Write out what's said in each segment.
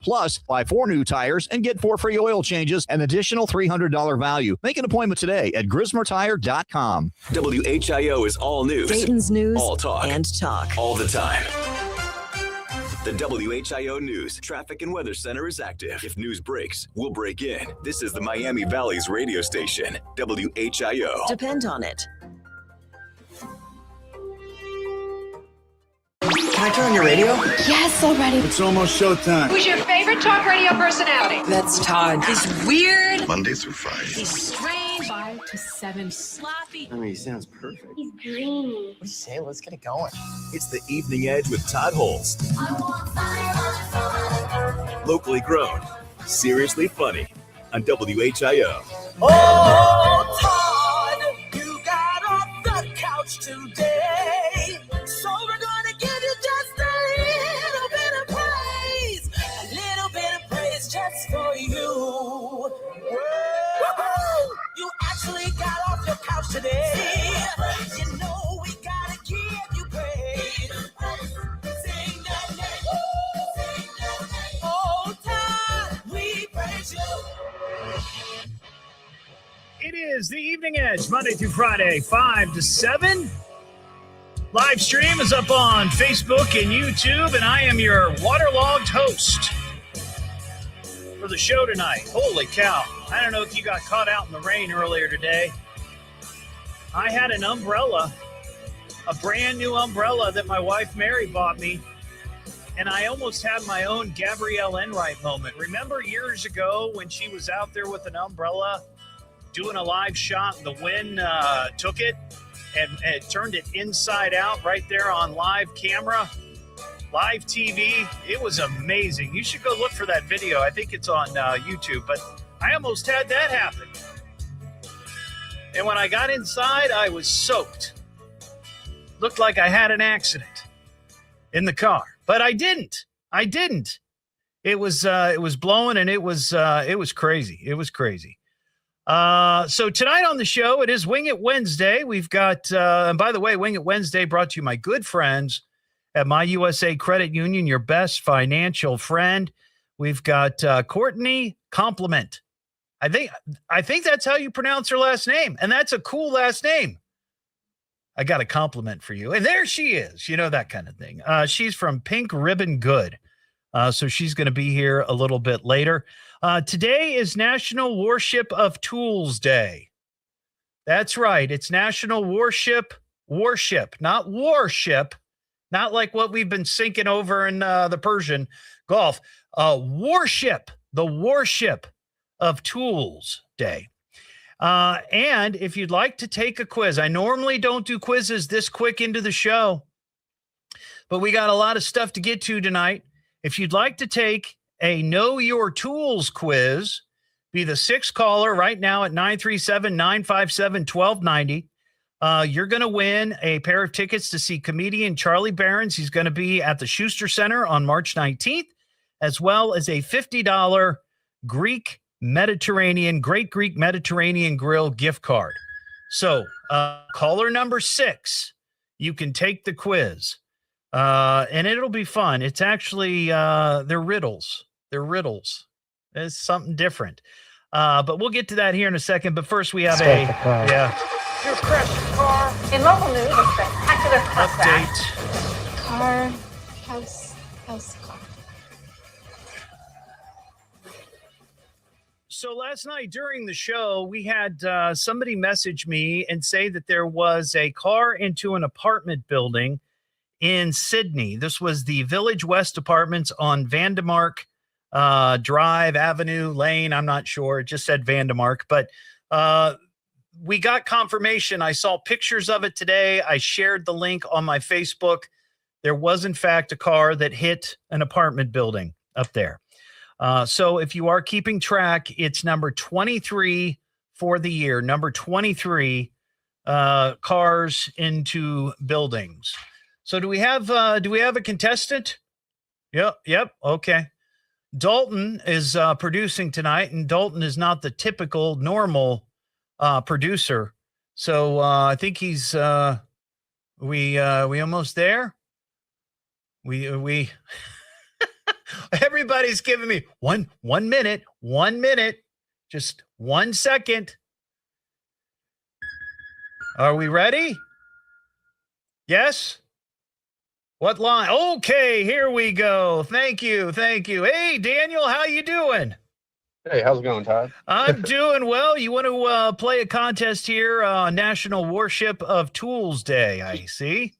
Plus, buy 4 new tires and get 4 free oil changes, an additional $300 value. Make an appointment today at GrismerTire.com. WHIO is all news. Dayton's news. All talk. And talk. All the time. The WHIO News Traffic and Weather Center is active. If news breaks, we'll break in. This is the Miami Valley's radio station, WHIO. Depend on it. Can I turn on your radio? Yes, already. It's almost showtime. Who's your favorite talk radio personality? That's Todd. He's weird. Monday through Friday. He's strange. 5 to 7 sloppy. I mean, he sounds perfect. He's dreamy. What do you say? Let's get it going. It's the Evening Edge with Todd Hollst. Locally grown, seriously funny on WHIO. Oh, Todd, you got off the couch today. So we're gonna give you just a little bit of praise. A little bit of praise just for you. Woo-hoo! You actually got off your couch today. You know we gotta give you praise. Sing that name. Sing that name. Oh, Todd, we praise you. It is the Evening Edge, Monday through Friday, 5 to 7. Live stream is up on Facebook and YouTube, and I am your waterlogged host for the show tonight. Holy cow. I don't know if you got caught out in the rain earlier today. I had an umbrella, a brand new umbrella that my wife Mary bought me, and I almost had my own Gabrielle Enright moment. Remember years ago when she was out there with an umbrella doing a live shot and the wind took it and it turned it inside out right there on live camera, live TV. It was amazing. You should go look for that video. I think it's on YouTube, but I almost had that happen. And when I got inside, I was soaked. Looked like I had an accident in the car, but I didn't. It was blowing and it was crazy. It was crazy. So tonight on the show, it is Wing It Wednesday. We've got, and by the way, Wing It Wednesday brought to you my good friends at My USA Credit Union, your best financial friend. We've got Courtney Compliment. I think that's how you pronounce her last name, and that's a cool last name. I got a compliment for you, and there she is. You know, that kind of thing. She's from Pink Ribbon Good, so she's going to be here a little bit later. Today is National Worship of Tools Day. That's right. It's National Worship, not warship, not like what we've been sinking over in the Persian Gulf. Worship, the worship of Tools Day. And if you'd like to take a quiz, I normally don't do quizzes this quick into the show, but we got a lot of stuff to get to tonight. If you'd like to take a Know Your Tools quiz, be the sixth caller right now at 937-957-1290. You're going to win a pair of tickets to see comedian Charlie Barons. He's going to be at the Schuster Center on March 19th, as well as a $50 Great Greek Mediterranean Grill gift card. So caller number 6, you can take the quiz. And it'll be fun. It's actually, they're riddles. It's something different. But we'll get to that here in a second. But first we have Your precious car. In local news, a spectacular crash. House car. So last night during the show, we had somebody message me and say that there was a car into an apartment building in Sydney. This was the Village West Apartments on Vandemark Drive, Avenue, Lane. I'm not sure. It just said Vandemark, but we got confirmation. I saw pictures of it today. I shared the link on my Facebook. There was, in fact, a car that hit an apartment building up there. So if you are keeping track, it's number 23 for the year. Number 23 cars into buildings. So do we have a contestant? Yep. Okay. Dalton is producing tonight, and Dalton is not the typical normal producer. So I think he's we almost there. We Everybody's giving me one minute, just 1 second. Are we ready? Yes? What line? Okay, here we go. Thank you. Hey, Daniel, how you doing? Hey, how's it going, Todd? I'm doing well. You want to play a contest here on National Worship of Tools Day, I see.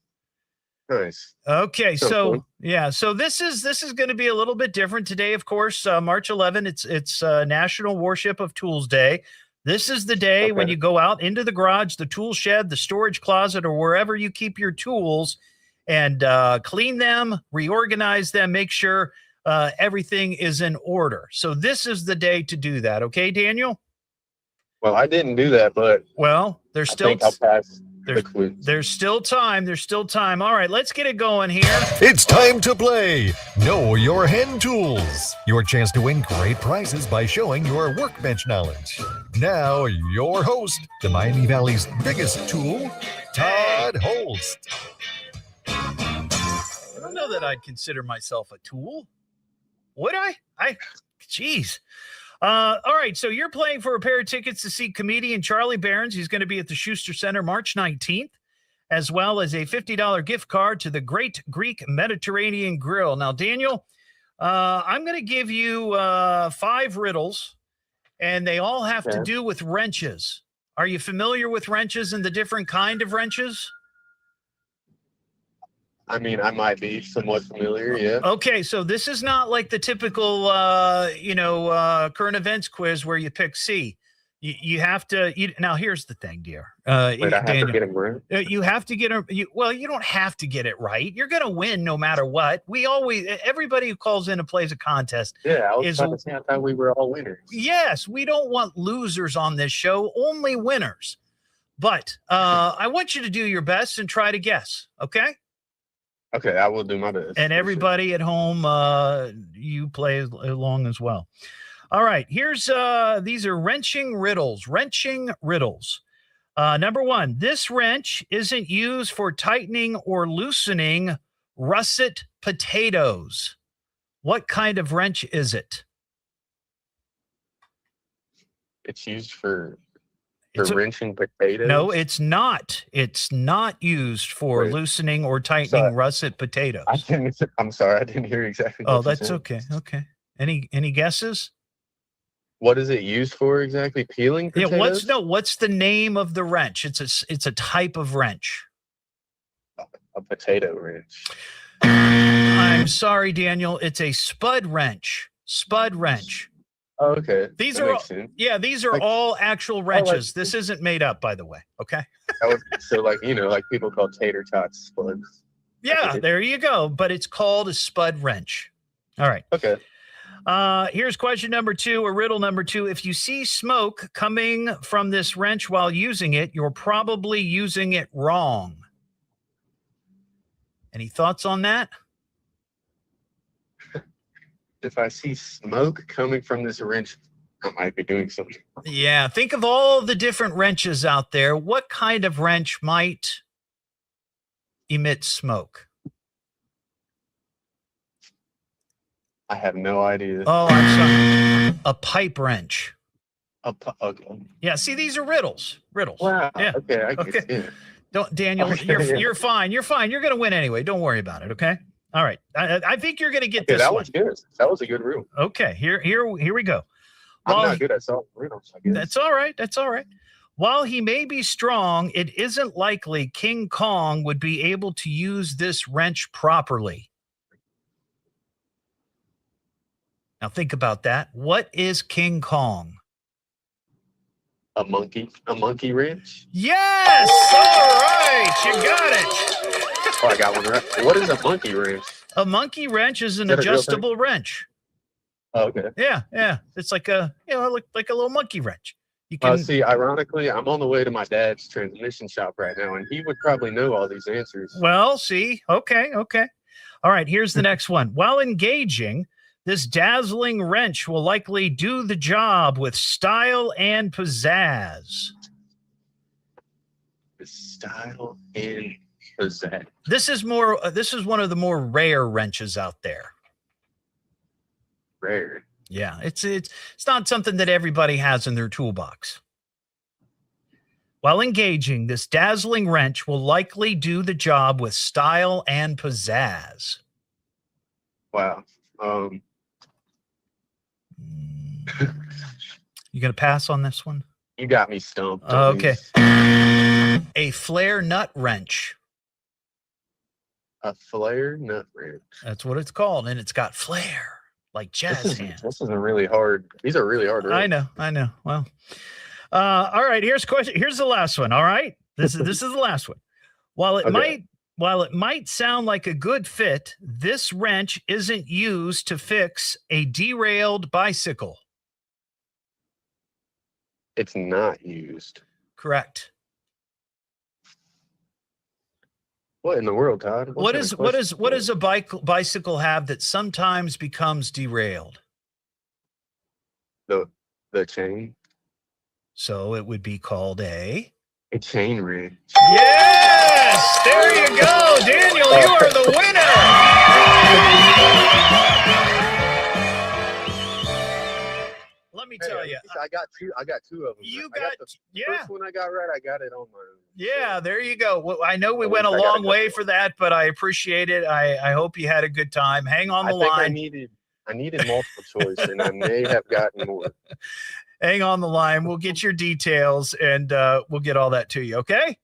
Nice. Okay, So so this is going to be a little bit different today. Of course, March 11. It's National Worship of Tools Day. This is the day when you go out into the garage, the tool shed, the storage closet, or wherever you keep your tools, and clean them, reorganize them, make sure everything is in order. So this is the day to do that. Okay, Daniel? Well, I didn't do that, but there's I still think I'll pass the quiz. There's still time. All right, let's get it going here. It's time to play Know Your Hand Tools. Your chance to win great prizes by showing your workbench knowledge. Now, your host, the Miami Valley's biggest tool, Todd Hollst. I don't know that I'd consider myself a tool. Would I? Geez. All right, so you're playing for a pair of tickets to see comedian Charlie Barons. He's going to be at the Schuster Center March 19th, as well as a $50 gift card to the Great Greek Mediterranean Grill. Now, Daniel, I'm going to give you 5 riddles, and they all have to do with wrenches. Are you familiar with wrenches and the different kind of wrenches? I mean, I might be somewhat familiar, yeah. Okay, so this is not like the typical, current events quiz where you pick C. You have to. Now, here's the thing, dear. Wait, I have Daniel, to get it right? You have to get it. Well, you don't have to get it right. You're going to win no matter what. Everybody who calls in and plays a contest. Yeah, I thought we were all winners. Yes, we don't want losers on this show, only winners. But I want you to do your best and try to guess, okay? Okay, I will do my best. And everybody at home, you play along as well. All right, here's these are wrenching riddles. Number 1, this wrench isn't used for tightening or loosening russet potatoes. What kind of wrench is it? It's used for wrenching potatoes? No, it's not. It's not used for loosening or tightening russet potatoes. I'm sorry, I didn't hear exactly. Oh, that's okay. Okay. Any guesses? What is it used for exactly? Peeling potatoes? Yeah. What's the name of the wrench? It's a type of wrench. A potato wrench. I'm sorry, Daniel. It's a spud wrench. Oh, okay. These are all actual wrenches. This isn't made up, by the way. Okay. Like people call tater tots spuds. Yeah, there you go. But it's called a spud wrench. All right. Okay. Here's question number 2, or riddle number 2. If you see smoke coming from this wrench while using it, you're probably using it wrong. Any thoughts on that? If I see smoke coming from this wrench, I might be doing something. Yeah, think of all the different wrenches out there. What kind of wrench might emit smoke? I have no idea. Oh, I'm sorry. A pipe wrench. Okay. Yeah, see, these are riddles. Wow. Yeah. Okay. Yeah. Don't, Daniel, you're fine. You're fine. You're going to win anyway. Don't worry about it, okay? All right. I think you're going to get this that one. was good. That was a good rule. Okay, here we go. I'm not good at solving riddles, I guess. That's all right. While he may be strong, it isn't likely King Kong would be able to use this wrench properly. Now think about that. What is King Kong? A monkey wrench? Yes! All right, you got it. Oh, I got one right. What is a monkey wrench? A monkey wrench is an adjustable wrench. Oh, okay. Yeah. It's like a like a little monkey wrench. You can see. Ironically, I'm on the way to my dad's transmission shop right now, and he would probably know all these answers. Well, see, okay. All right, here's the next one. While engaging, this dazzling wrench will likely do the job with style and pizzazz. Style and pizzazz. This is one of the more rare wrenches out there. rare. Yeah, it's not something that everybody has in their toolbox. While engaging, this dazzling wrench will likely do the job with style and pizzazz. Wow. You gonna pass on this one? You got me stumped. Okay. A flare nut wrench. A flare nut wrench. That's what it's called, and it's got flair, like jazz hands. This is a really hard. These are really hard. I know. Well, all right. Here's question. Here's the last one. All right. This is the last one. While it might sound like a good fit, this wrench isn't used to fix a derailed bicycle. It's not used. Correct. What in the world, Todd? What does a bicycle have that sometimes becomes derailed? The chain. So it would be called a chain wrench. Yes! There you go, Daniel. You are the winner. Let me tell you. I got two of them. You got the first one I got right. I got it on my own. Yeah, there you go. Well, I know we went a long way for that, but I appreciate it. I hope you had a good time. Hang on the line. I needed multiple choice, and I may have gotten more. Hang on the line. We'll get your details, and we'll get all that to you, okay?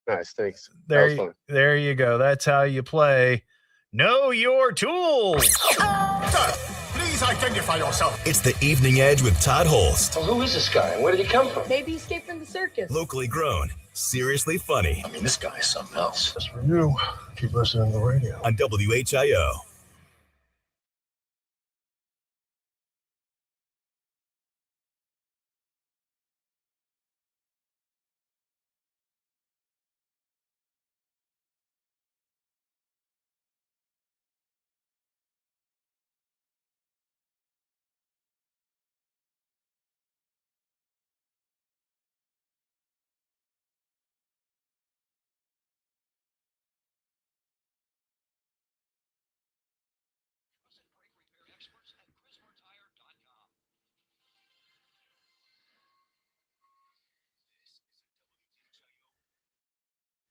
Nice, thanks. There you go. That's how you play Know Your Tools. Sir, please identify yourself. It's the Evening Edge with Todd Hollst. Well, who is this guy and where did he come from? Maybe he escaped from the circus. Locally grown, seriously funny. I mean, this guy is something else. As for you, keep listening to the radio. On WHIO.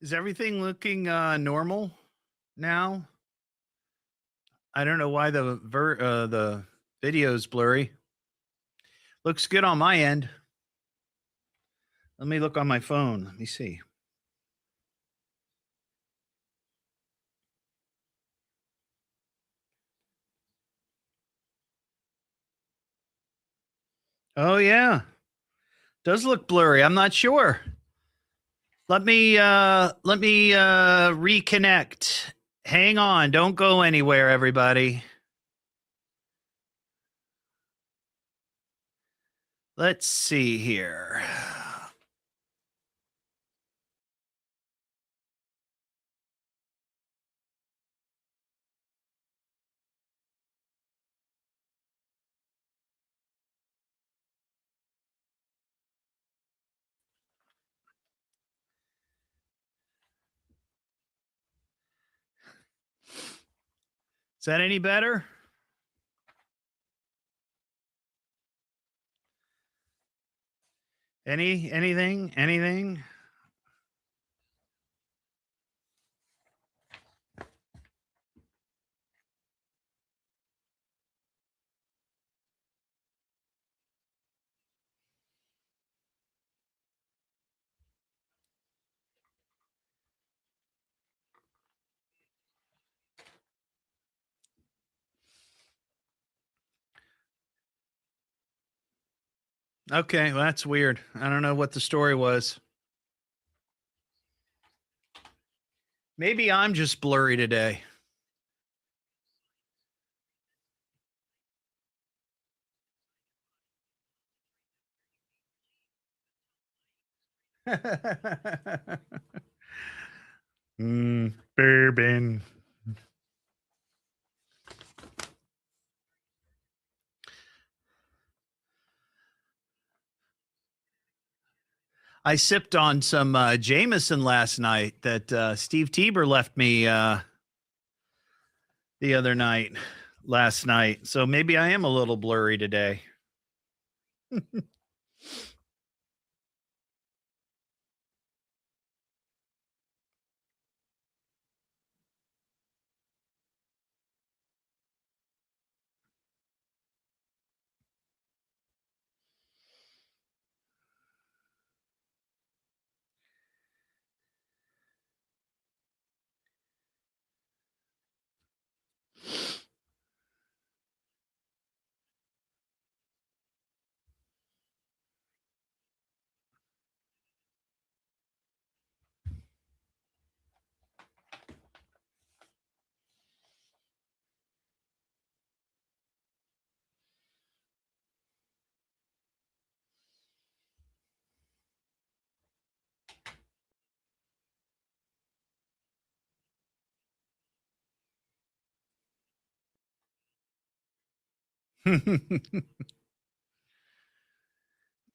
Is everything looking normal now? I don't know why the video's blurry. Looks good on my end. Let me look on my phone. Let me see. Oh yeah. Does look blurry. I'm not sure. Let me reconnect. Hang on. Don't go anywhere, everybody. Let's see here. Is that any better? Anything? Okay, well, that's weird. I don't know what the story was. Maybe I'm just blurry today. Bourbon. I sipped on some Jameson last night that Steve Tieber left me the other night. last night, so maybe I am a little blurry today.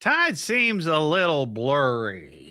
Todd seems a little blurry.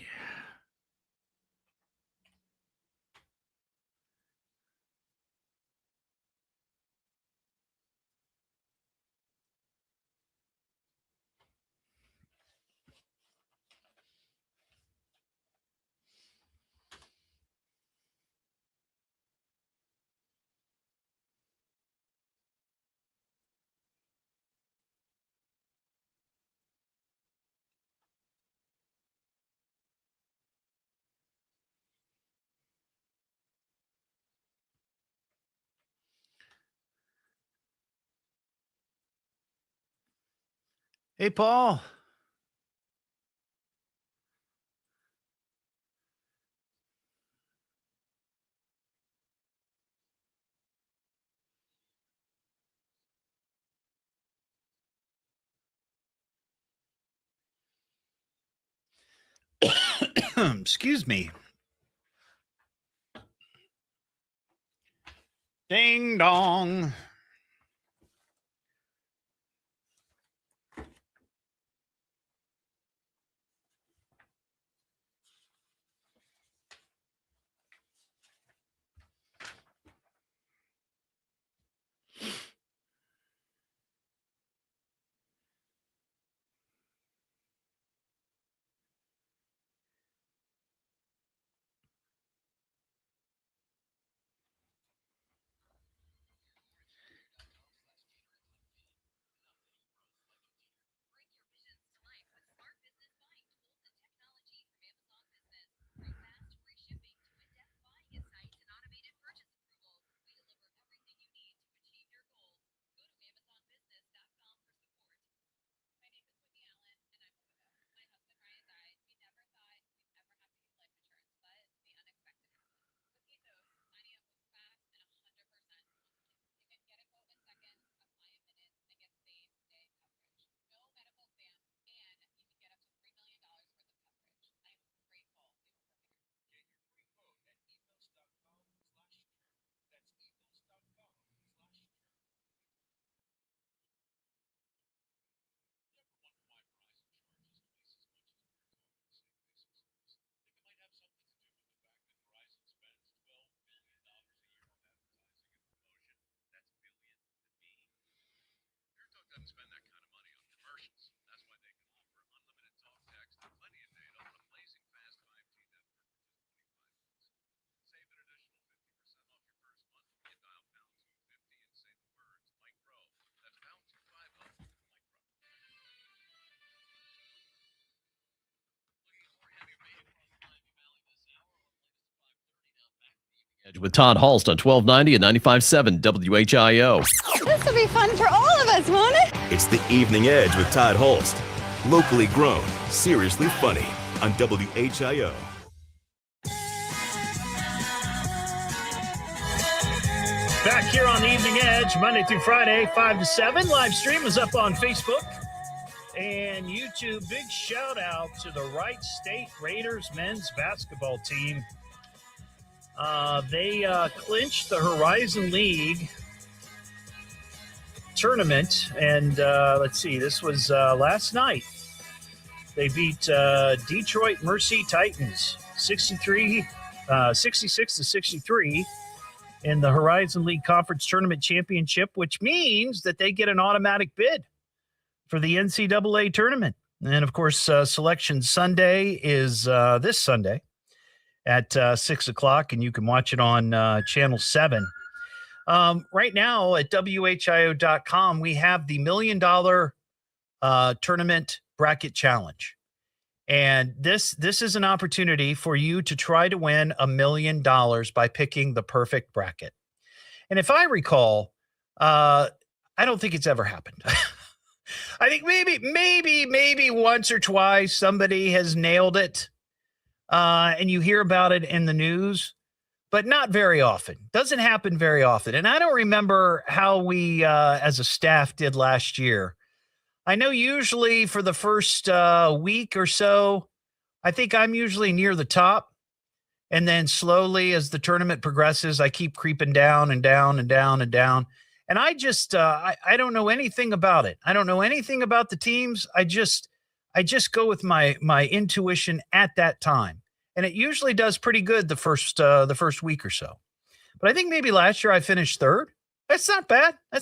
Hey, Paul. Excuse me. Ding dong. With Todd Hollst on 1290 and 95.7 WHIO. This will be fun for all of us, won't it? It's the Evening Edge with Todd Hollst. Locally grown, seriously funny on WHIO. Back here on the Evening Edge, Monday through Friday, 5 to 7. Live stream is up on Facebook and YouTube. Big shout out to the Wright State Raiders men's basketball team. They clinched the Horizon League tournament, and let's see, this was last night. They beat Detroit Mercy Titans 66 to 63, in the Horizon League Conference Tournament Championship, which means that they get an automatic bid for the NCAA tournament. And, of course, Selection Sunday is this Sunday at 6 o'clock, and you can watch it on Channel 7. Right now at WHIO.com, we have the $1 Million Tournament Bracket Challenge. And this is an opportunity for you to try to win $1 million by picking the perfect bracket. And if I recall, I don't think it's ever happened. I think maybe once or twice somebody has nailed it, and you hear about it in the news, but not very often. Doesn't happen very often. And I don't remember how we, as a staff, did last year. I know usually for the first week or so, I think I'm usually near the top. And then slowly as the tournament progresses, I keep creeping down and down and down and down. And I just, I don't know anything about it. I don't know anything about the teams. I just go with my intuition at that time. And it usually does pretty good the first week or so. But I think maybe last year I finished third. That's not bad. I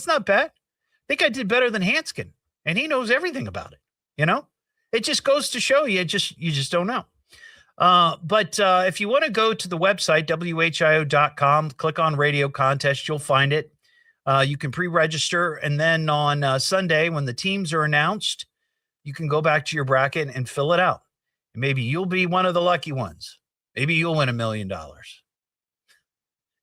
think I did better than Hanskin. And he knows everything about it. You know, it just goes to show you just don't know. But if you want to go to the website, WHIO.com, click on radio contest, you'll find it. You can pre-register. And then on Sunday, when the teams are announced, you can go back to your bracket and fill it out. And maybe you'll be one of the lucky ones. Maybe you'll win $1 million.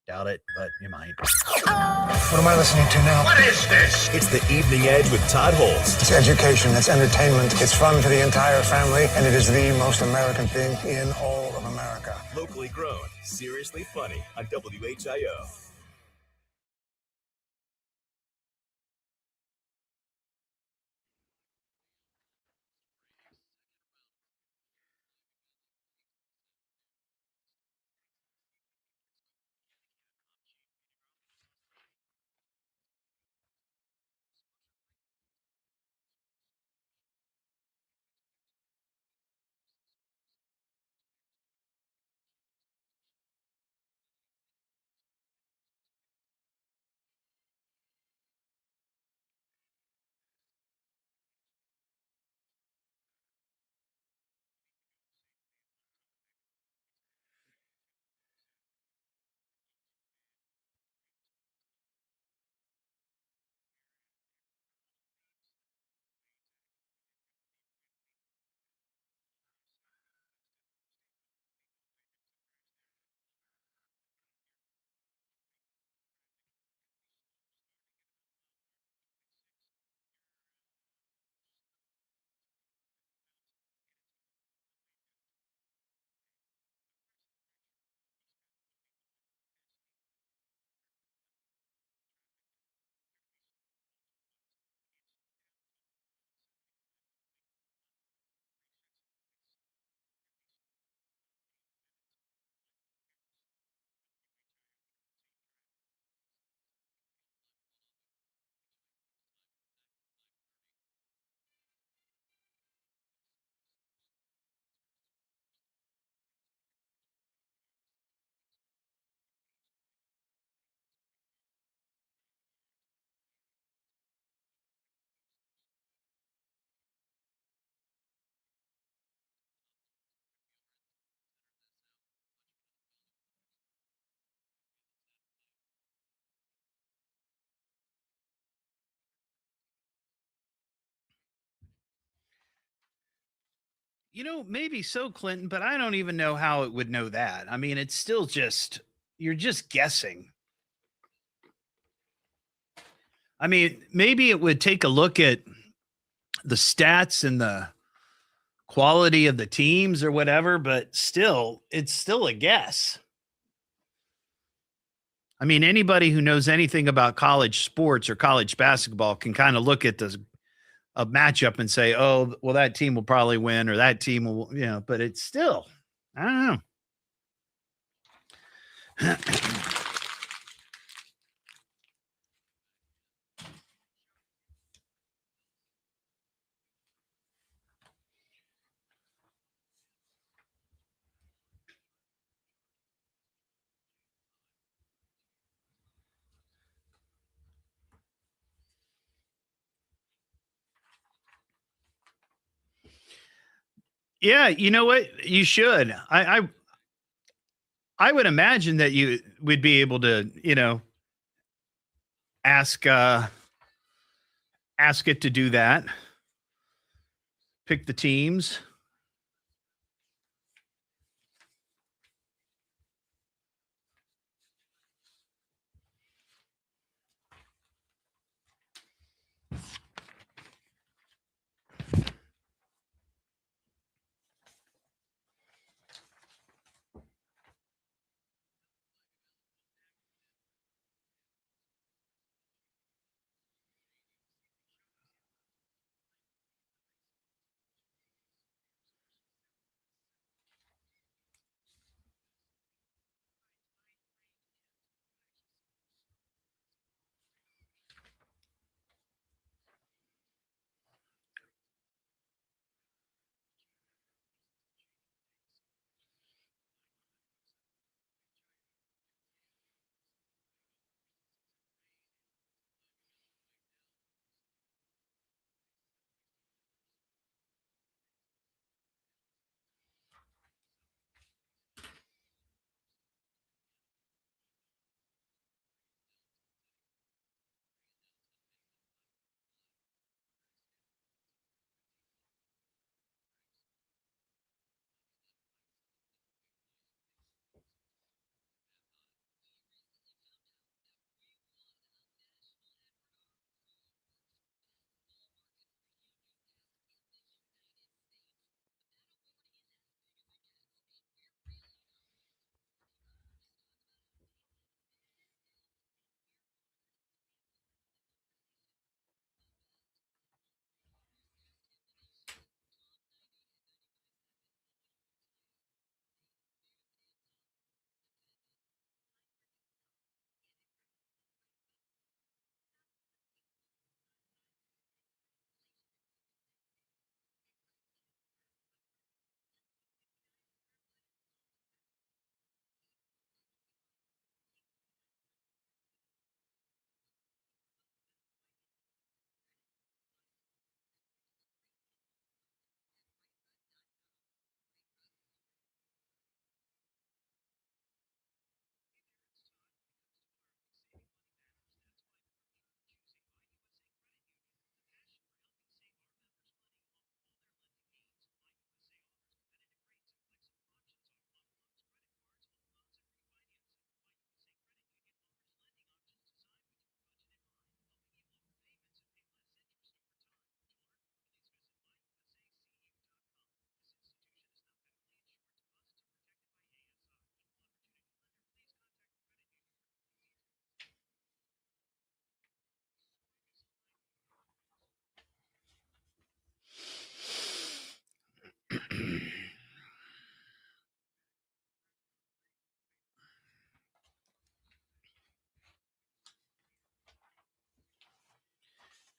Doubt it, but you might. What am I listening to now? What is this? It's the Evening Edge with Todd Hollst. It's education, it's entertainment, it's fun for the entire family, and it is the most American thing in all of America. Locally grown, seriously funny on WHIO. You know, maybe so, Clinton, but I don't even know how it would know that. I mean, it's still just, you're just guessing. I mean, maybe it would take a look at the stats and the quality of the teams or whatever, but still, it's still a guess. I mean, anybody who knows anything about college sports or college basketball can kind of look at a matchup and say, oh, well, that team will probably win or that team will, you know, but it's still, I don't know. Yeah, you know what? You should. I would imagine that you would be able to, ask ask it to do that. Pick the teams.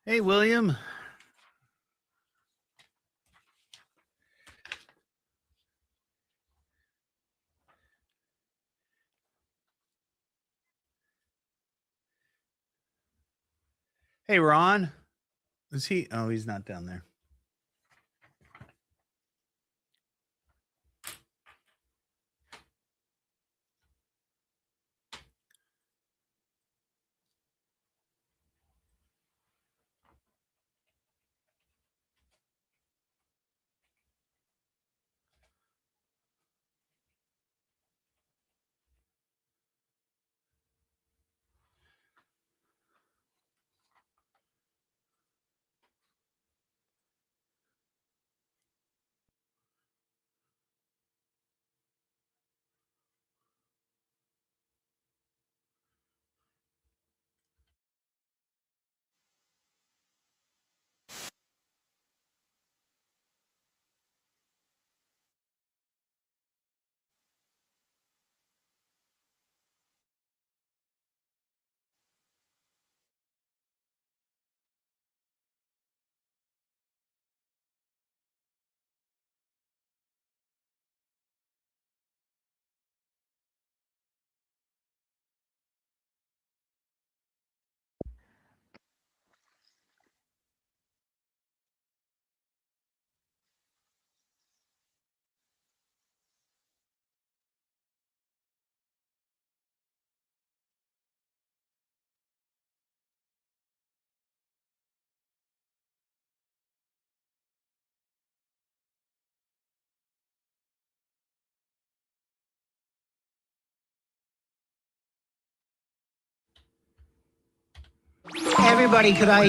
Hey, William. Hey, Ron. Is he? Oh, he's not down there. Everybody, could I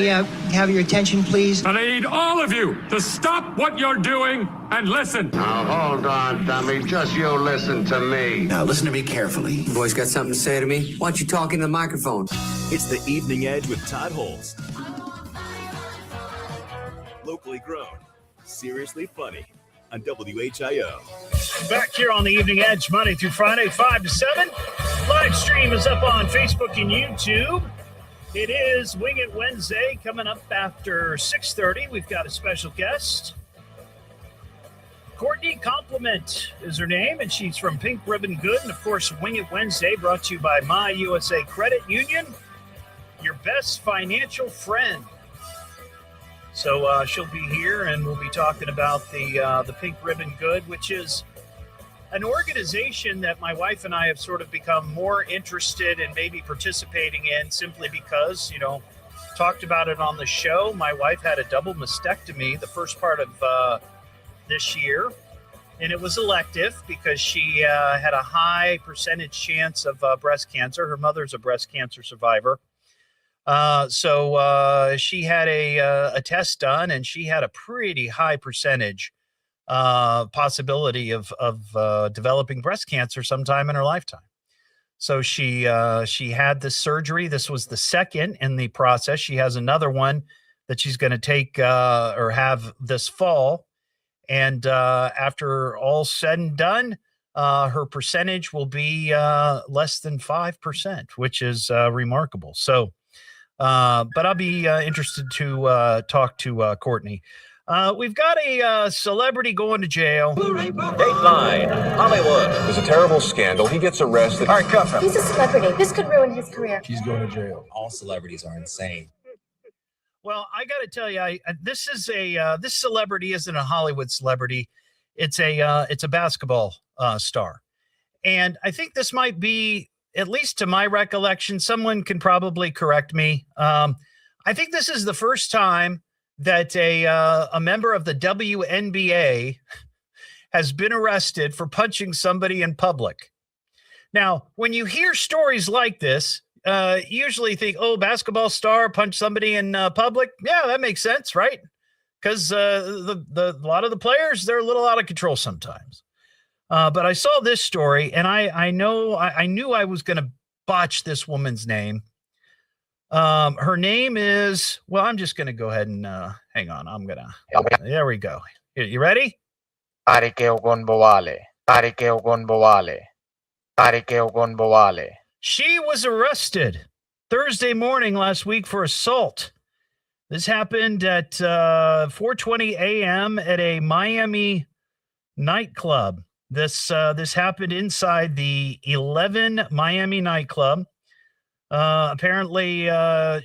have your attention, please? I need all of you to stop what you're doing and listen. Now, hold on, dummy. Just you listen to me. Now, listen to me carefully. You boys got something to say to me? Why don't you talk into the microphone? It's the Evening Edge with Todd Hollst. Locally grown, seriously funny on WHIO. Back here on the Evening Edge, Monday through Friday, 5 to 7. Live stream is up on Facebook and YouTube. It is Wing It Wednesday. Coming up after 6:30, we've got a special guest. Courtney Compliment is her name, and she's from Pink Ribbon Good. And, of course, Wing It Wednesday brought to you by My USA Credit Union, your best financial friend. So she'll be here, and we'll be talking about the Pink Ribbon Good, which is an organization that my wife and I have sort of become more interested in maybe participating in simply because, talked about it on the show. My wife had a double mastectomy the first part of this year, and it was elective because she had a high percentage chance of breast cancer. Her mother's a breast cancer survivor. So she had a test done, and she had a pretty high percentage possibility of developing breast cancer sometime in her lifetime. So she had this surgery. This was the second in the process. She has another one that she's going to take or have this fall. And after all said and done, her percentage will be less than 5%, which is remarkable. So, but I'll be interested to talk to Courtney. We've got a celebrity going to jail. Dateline, Hollywood. There's a terrible scandal. He gets arrested. All right, cuff him. He's a celebrity. This could ruin his career. She's going to jail. All celebrities are insane. Well, I got to tell you, this celebrity isn't a Hollywood celebrity. It's a basketball star, and I think this might be, at least to my recollection, someone can probably correct me. I think this is the first time that a member of the WNBA has been arrested for punching somebody in public. Now, when you hear stories like this, you usually think, oh, basketball star punched somebody in public. Yeah, that makes sense, right? Because a lot of the players, they're a little out of control sometimes. But I saw this story, and I knew I was going to botch this woman's name. Her name is, well, I'm just going to go ahead and hang on. There we go. You ready? Arikeo Gonboale. Arikeo Gonboale. Arikeo Gonboale. She was arrested Thursday morning last week for assault. This happened at 4:20 a.m. at a Miami nightclub. This happened inside the 11 Miami nightclub. Apparently,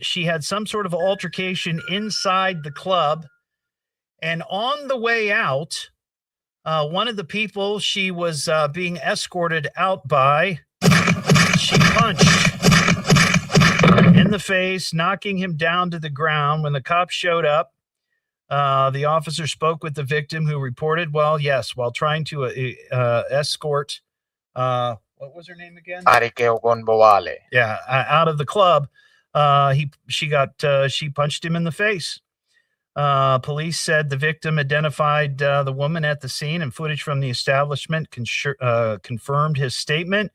she had some sort of altercation inside the club. And on the way out, one of the people she was being escorted out by, she punched in the face, knocking him down to the ground. When the cops showed up, the officer spoke with the victim, who reported, while trying to escort, what was her name again? Arikeo Gonboale. Yeah, out of the club, she punched him in the face. Police said the victim identified the woman at the scene, and footage from the establishment confirmed his statement.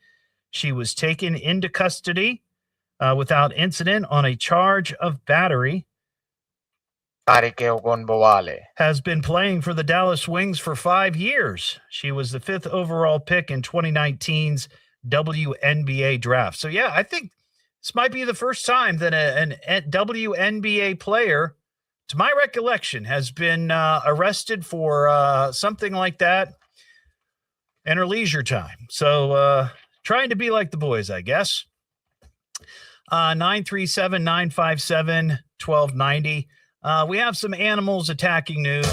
She was taken into custody without incident on a charge of battery. Arikeo Gonboale has been playing for the Dallas Wings for 5 years. She was the 5th overall pick in 2019's WNBA draft. So, yeah, I think this might be the first time that a WNBA player, to my recollection, has been arrested for something like that in her leisure time. So, trying to be like the boys, I guess. 937-957-1290. We have some animals attacking news.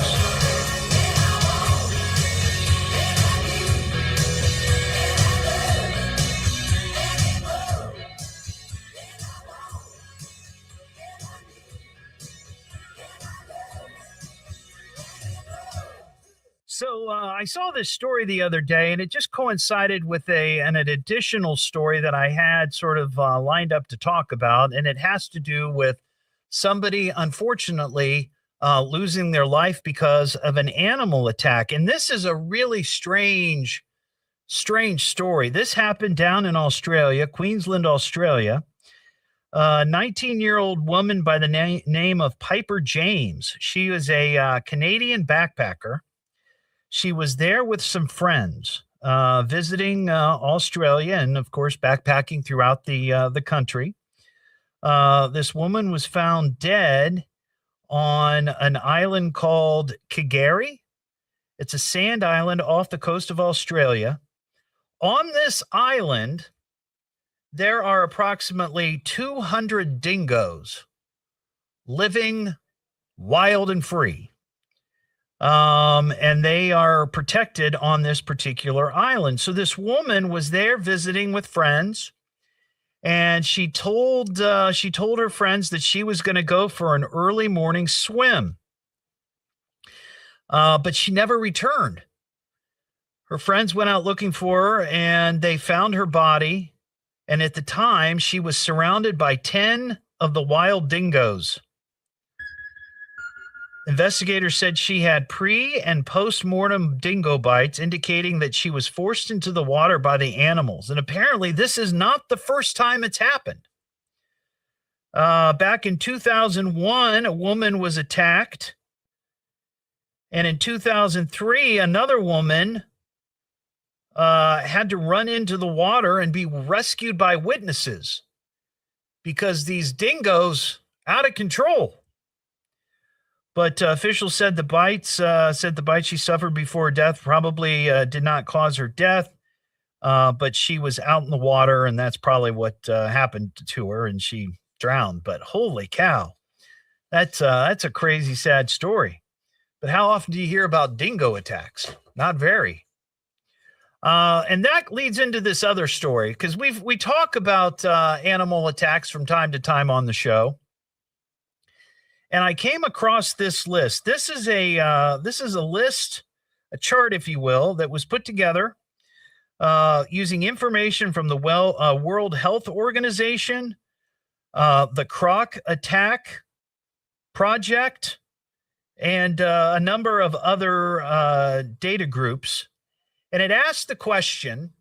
So I saw this story the other day, and it just coincided with an additional story that I had sort of lined up to talk about, and it has to do with somebody, unfortunately, losing their life because of an animal attack. And this is a really strange story. This happened down in Australia, Queensland, Australia. A 19-year-old woman by the name of Piper James. She was a Canadian backpacker. She was there with some friends visiting Australia and, of course, backpacking throughout the country. This woman was found dead on an island called Kagari. It's a sand island off the coast of Australia. On this island, there are approximately 200 dingoes living wild and free. And they are protected on this particular island. So this woman was there visiting with friends, and she told her friends that she was going to go for an early morning swim. But she never returned. Her friends went out looking for her, and they found her body. And at the time, she was surrounded by 10 of the wild dingoes. Investigators said she had pre- and post-mortem dingo bites, indicating that she was forced into the water by the animals. And apparently, this is not the first time it's happened. Back in 2001, a woman was attacked. And in 2003, another woman had to run into the water and be rescued by witnesses because these dingoes out of control. But officials said the bites she suffered before death probably did not cause her death, but she was out in the water, and that's probably what happened to her, and she drowned. But holy cow, that's a crazy, sad story. But how often do you hear about dingo attacks? Not very. And that leads into this other story, because we talk about animal attacks from time to time on the show. And I came across this list. This is a list, a chart, if you will, that was put together using information from the World Health Organization, the Croc Attack Project, and a number of other data groups. And it asked the question,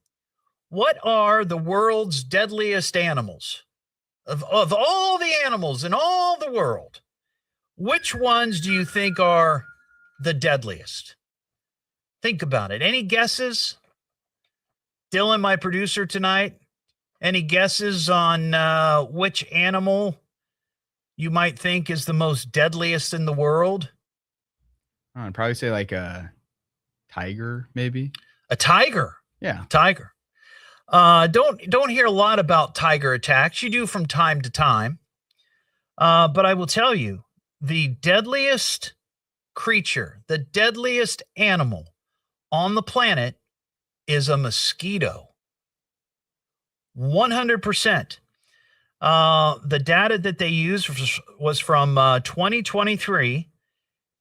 what are the world's deadliest animals? Of all the animals in all the world, which ones do you think are the deadliest? Think about it. Any guesses? Dylan, my producer tonight, any guesses on which animal you might think is the most deadliest in the world? I'd probably say like a tiger, maybe. A tiger? Yeah. Tiger. Don't hear a lot about tiger attacks. You do from time to time. But I will tell you, the deadliest creature, the deadliest animal on the planet is a mosquito. 100%. The data that they used was from 2023,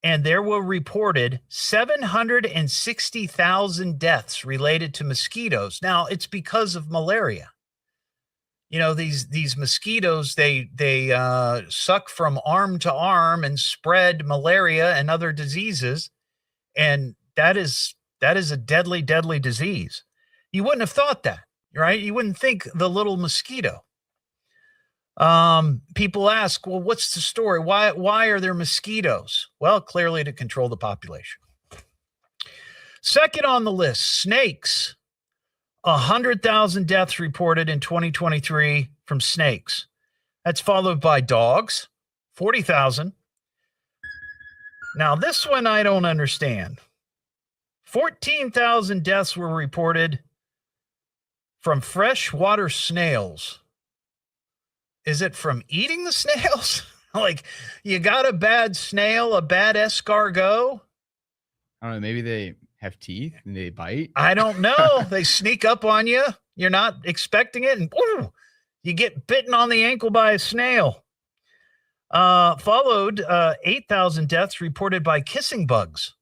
and there were reported 760,000 deaths related to mosquitoes. Now, it's because of malaria. You know, these mosquitoes, they suck from arm to arm and spread malaria and other diseases. And that is a deadly, deadly disease. You wouldn't have thought that, right? You wouldn't think the little mosquito. People ask, well, what's the story? Why are there mosquitoes? Well, clearly to control the population. Second on the list, snakes. 100,000 deaths reported in 2023 from snakes. That's followed by dogs, 40,000. Now, this one I don't understand. 14,000 deaths were reported from freshwater snails. Is it from eating the snails? Like, you got a bad snail, a bad escargot? I don't know. Maybe they have teeth and they bite. I don't know. They sneak up on you. You're not expecting it, and ooh, you get bitten on the ankle by a snail. Followed 8,000 deaths reported by kissing bugs.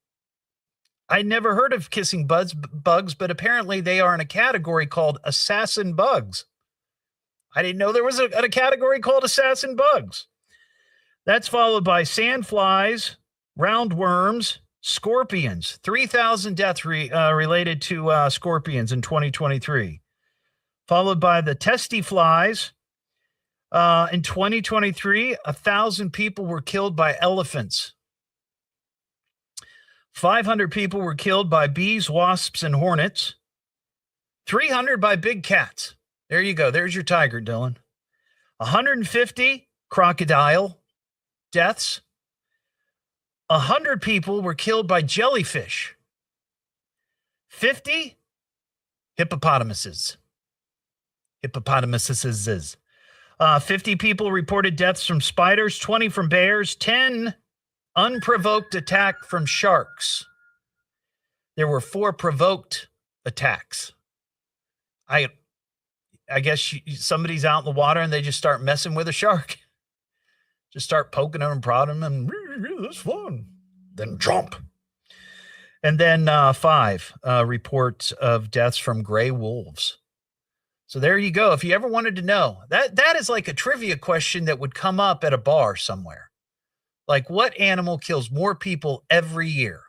I never heard of kissing bugs, but apparently they are in a category called assassin bugs. I didn't know there was a category called assassin bugs. That's followed by sandflies, roundworms, scorpions. 3,000 deaths related to scorpions in 2023. Followed by the testy flies. In 2023, 1,000 people were killed by elephants. 500 people were killed by bees, wasps, and hornets. 300 by big cats. There you go. There's your tiger, Dylan. 150 crocodile deaths. 100 people were killed by jellyfish. 50 hippopotamuses. 50 people reported deaths from spiders, 20 from bears, 10 unprovoked attack from sharks. There were 4 provoked attacks. I guess somebody's out in the water and they just start messing with a shark. Just start poking them and prodding them, and that's fun. Then jump. And then 5 reports of deaths from gray wolves. So there you go. If you ever wanted to know, that is like a trivia question that would come up at a bar somewhere. Like, what animal kills more people every year?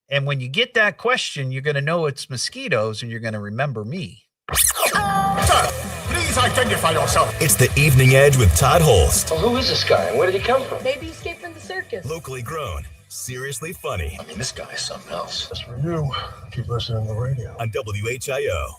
And when you get that question, you're going to know it's mosquitoes, and you're going to remember me. Sir, please identify yourself. It's the Evening Edge with Todd Hollst. Well, who is this guy and where did he come from? Maybe he escaped from the circus. Locally grown, seriously funny. I mean, this guy is something else. That's for you. Keep listening to the radio. On WHIO.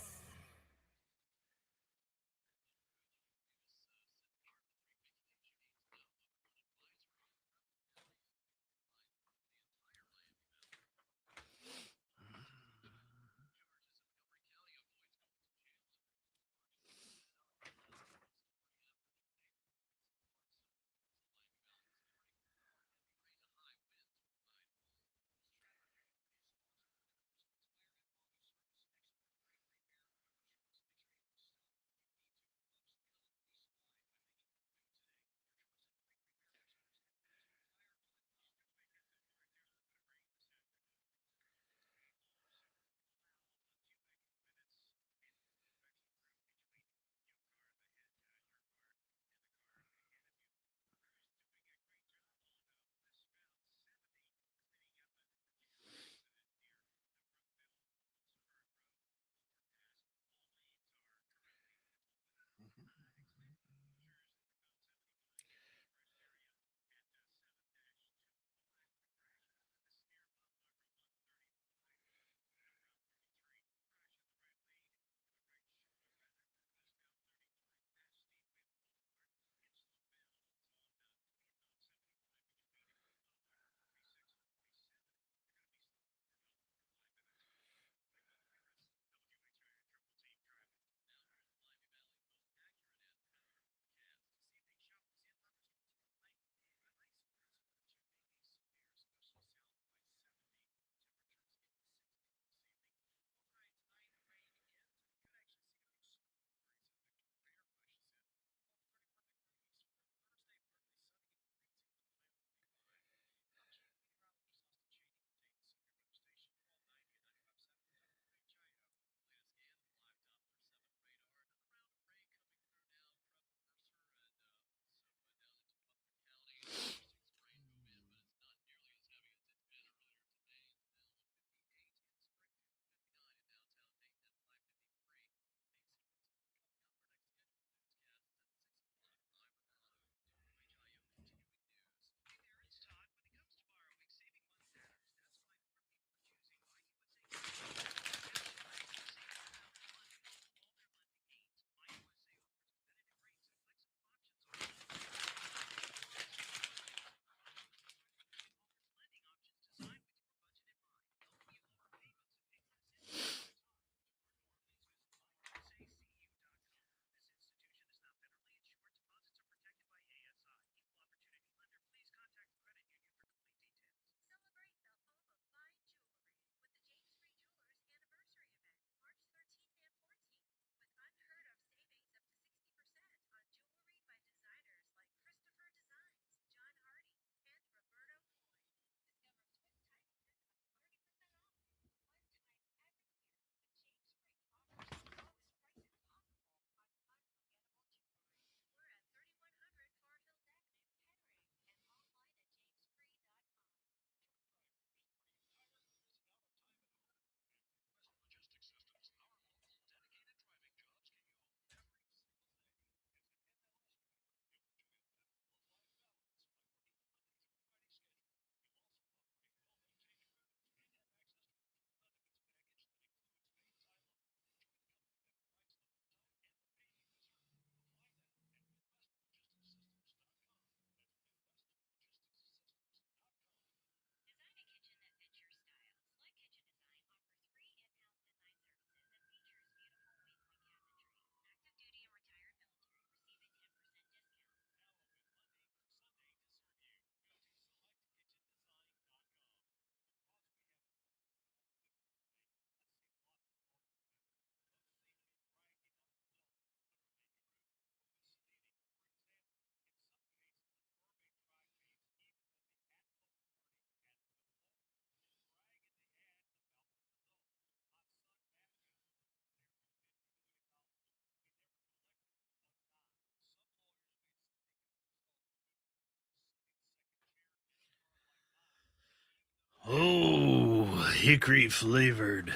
Oh, hickory flavored.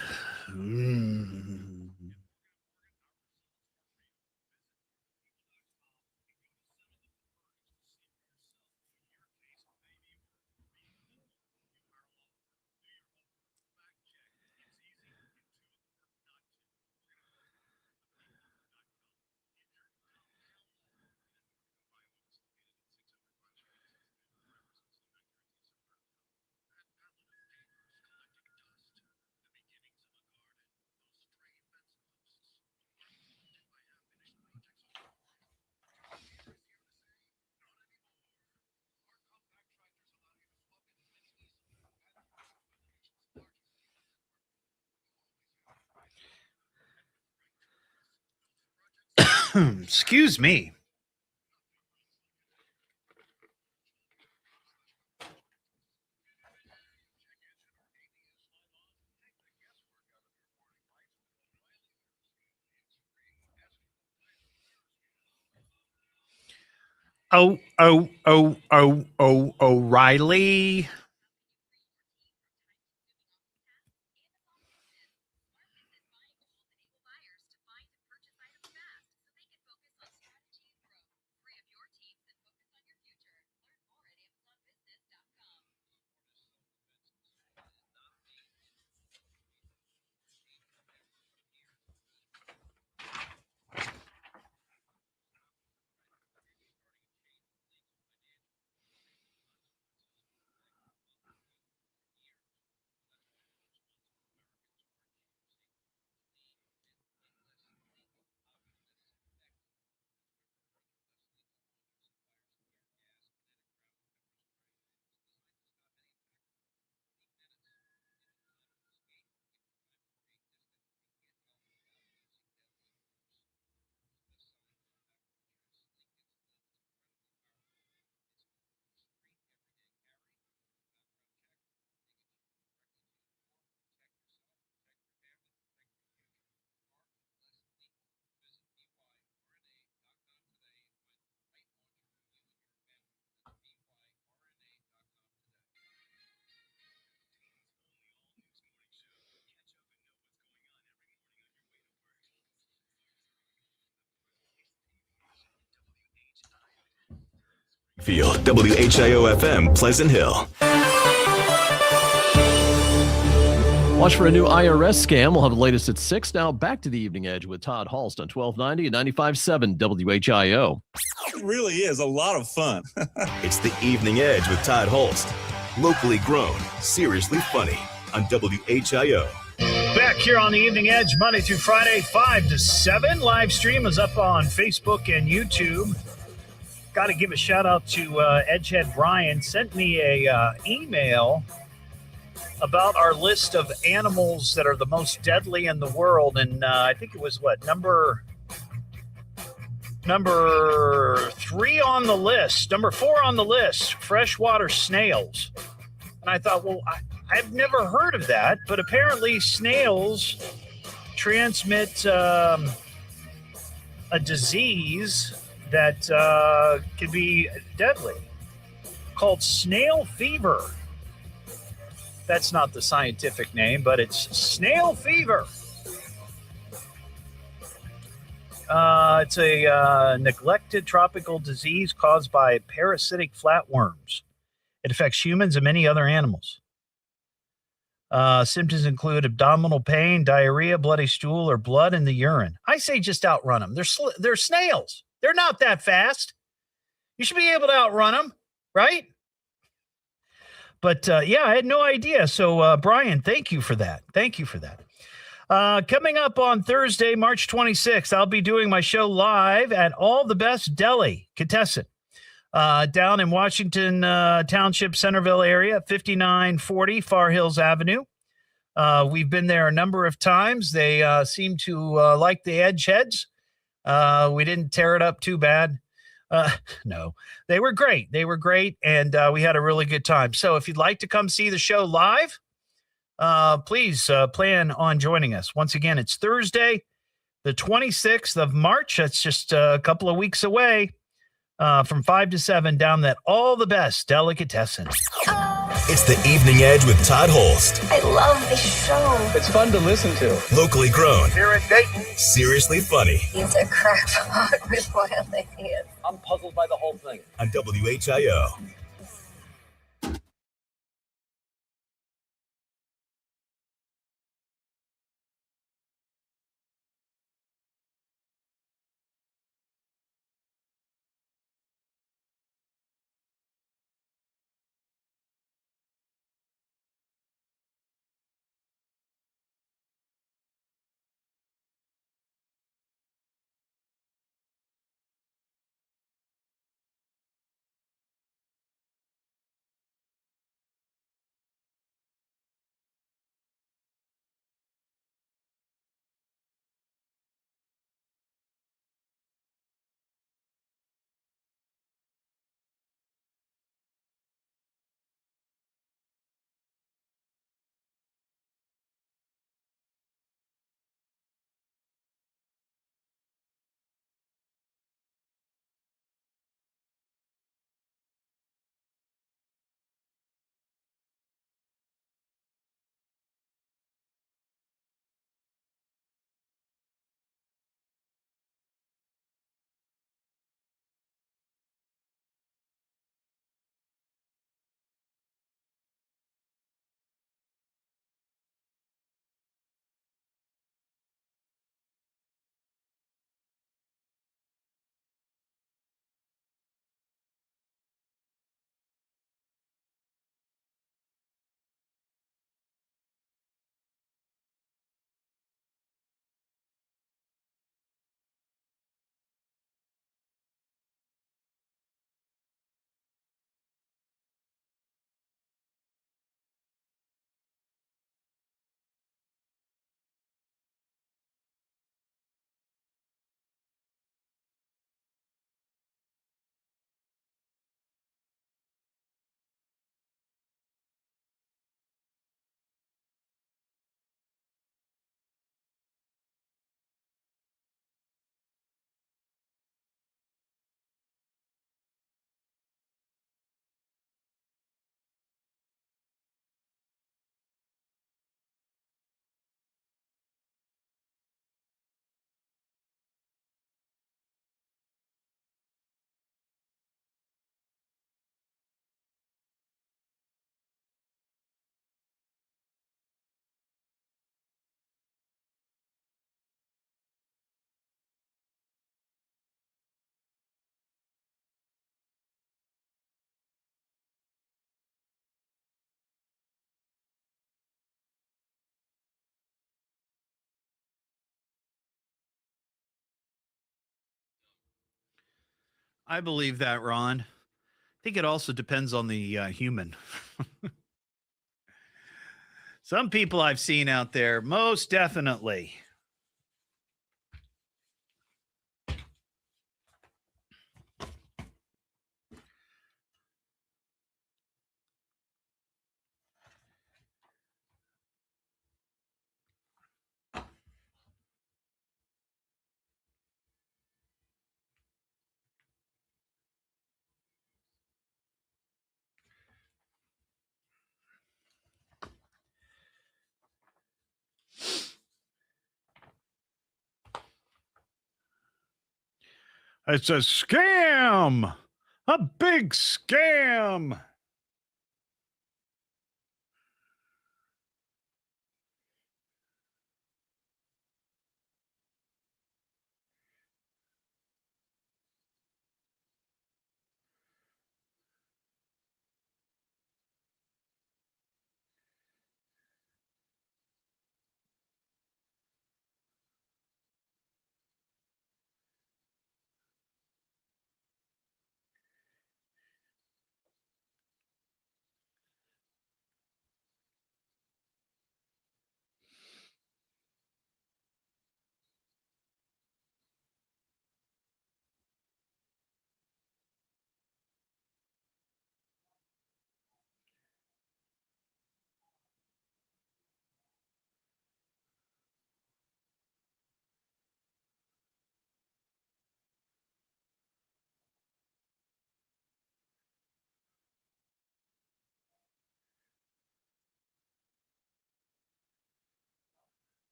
Excuse me. O'Reilly. Field, WHIO FM, Pleasant Hill. Watch for a new IRS scam. We'll have the latest at 6. Now back to the Evening Edge with Todd Hollst on 1290 and 95.7 WHIO. It really is a lot of fun. It's the Evening Edge with Todd Hollst. Locally grown, seriously funny on WHIO. Back here on the Evening Edge, Monday through Friday, 5 to 7. Live stream is up on Facebook and YouTube. Got to give a shout out to Edgehead Brian. Sent me a email about our list of animals that are the most deadly in the world, and I think it was number 3 on the list, number 4 on the list, freshwater snails. And I thought, well, I've never heard of that, but apparently snails transmit a disease that can be deadly, called snail fever. That's not the scientific name, but it's snail fever. It's a neglected tropical disease caused by parasitic flatworms. It affects humans and many other animals. Symptoms include abdominal pain, diarrhea, bloody stool, or blood in the urine. I say just outrun them. They're snails. They're not that fast. You should be able to outrun them, right? But, yeah, I had no idea. So, Brian, thank you for that. Thank you for that. Coming up on Thursday, March 26th, I'll be doing my show live at All the Best Delicatessen down in Washington Township, Centerville area, 5940 Far Hills Avenue. We've been there a number of times. They seem to like the Edgeheads. We didn't tear it up too bad. No, they were great. They were great, and we had a really good time. So if you'd like to come see the show live, please plan on joining us. Once again, it's Thursday, the 26th of March. That's just a couple of weeks away, from 5 to 7 down that All the Best Delicatessen. It's the Evening Edge with Todd Hollst. I love this show. It's fun to listen to. Locally grown. Here in Dayton. Seriously funny. He's a crackpot with wild ideas. I'm puzzled by the whole thing. On WHIO. I believe that, Ron. I think it also depends on the human. Some people I've seen out there, most definitely. It's a scam, a big scam.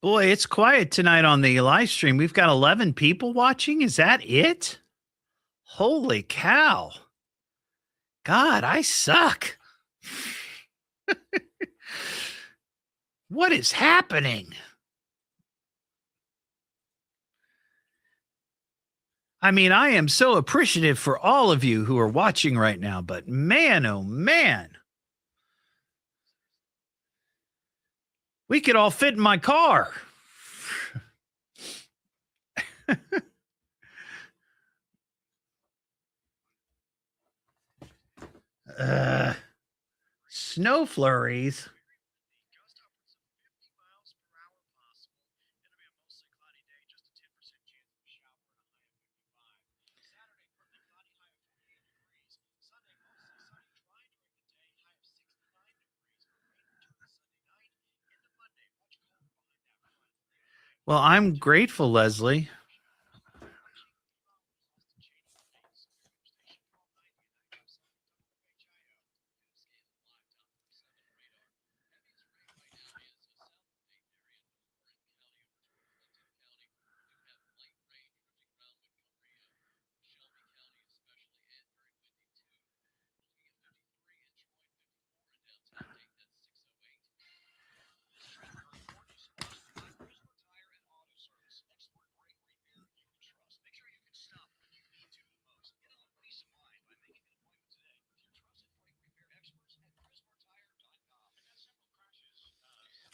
Boy, it's quiet tonight on the live stream. We've got 11 people watching. Is that it? Holy cow. God, I suck. What is happening? I mean, I am so appreciative for all of you who are watching right now, but man, oh man. We could all fit in my car. Snow flurries. Well, I'm grateful, Leslie.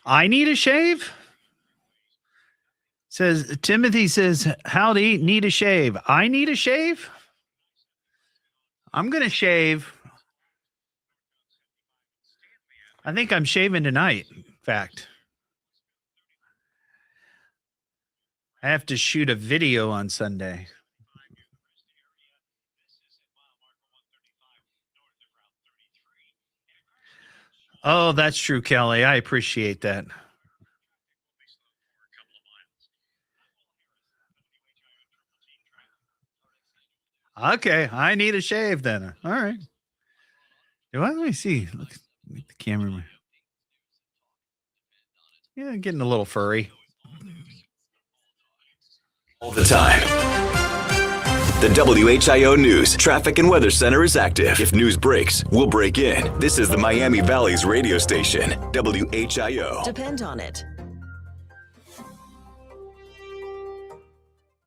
I need a shave? Timothy says, howdy, need a shave. I need a shave? I'm going to shave. I think I'm shaving tonight, in fact. I have to shoot a video on Sunday. Oh, that's true, Kelly. I appreciate that. Okay, I need a shave then. All right. Let me see. Look at the camera. Yeah, getting a little furry. All the time. The WHIO News Traffic and Weather Center is active. If news breaks, we'll break in. This is the Miami Valley's radio station, WHIO. Depend on it.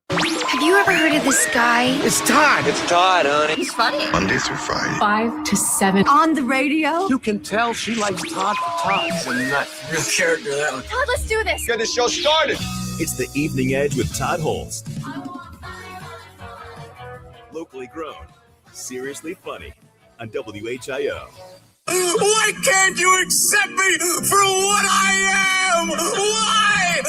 Have you ever heard of this guy? It's Todd. It's Todd, honey. He's funny. Monday through Friday. 5 to 7 on the radio. You can tell she likes Todd for Todd. He's a nut. Real character, that one. Todd, let's do this. Get the show started. It's the Evening Edge with Todd Hollst. Locally grown, seriously funny on WHIO. Why can't you accept me for what I am? Why?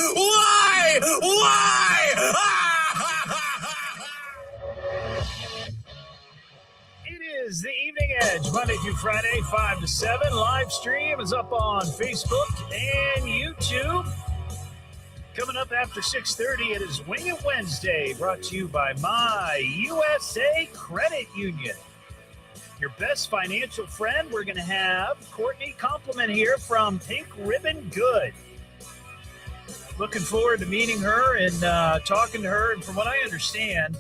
It is the Evening Edge, Monday through Friday, 5 to 7. Live stream is up on Facebook and YouTube. Coming up after 6:30, it is Wing It Wednesday, brought to you by My USA Credit Union. Your best financial friend. We're going to have Courtney Compliment here from Pink Ribbon Good. Looking forward to meeting her and talking to her. And from what I understand,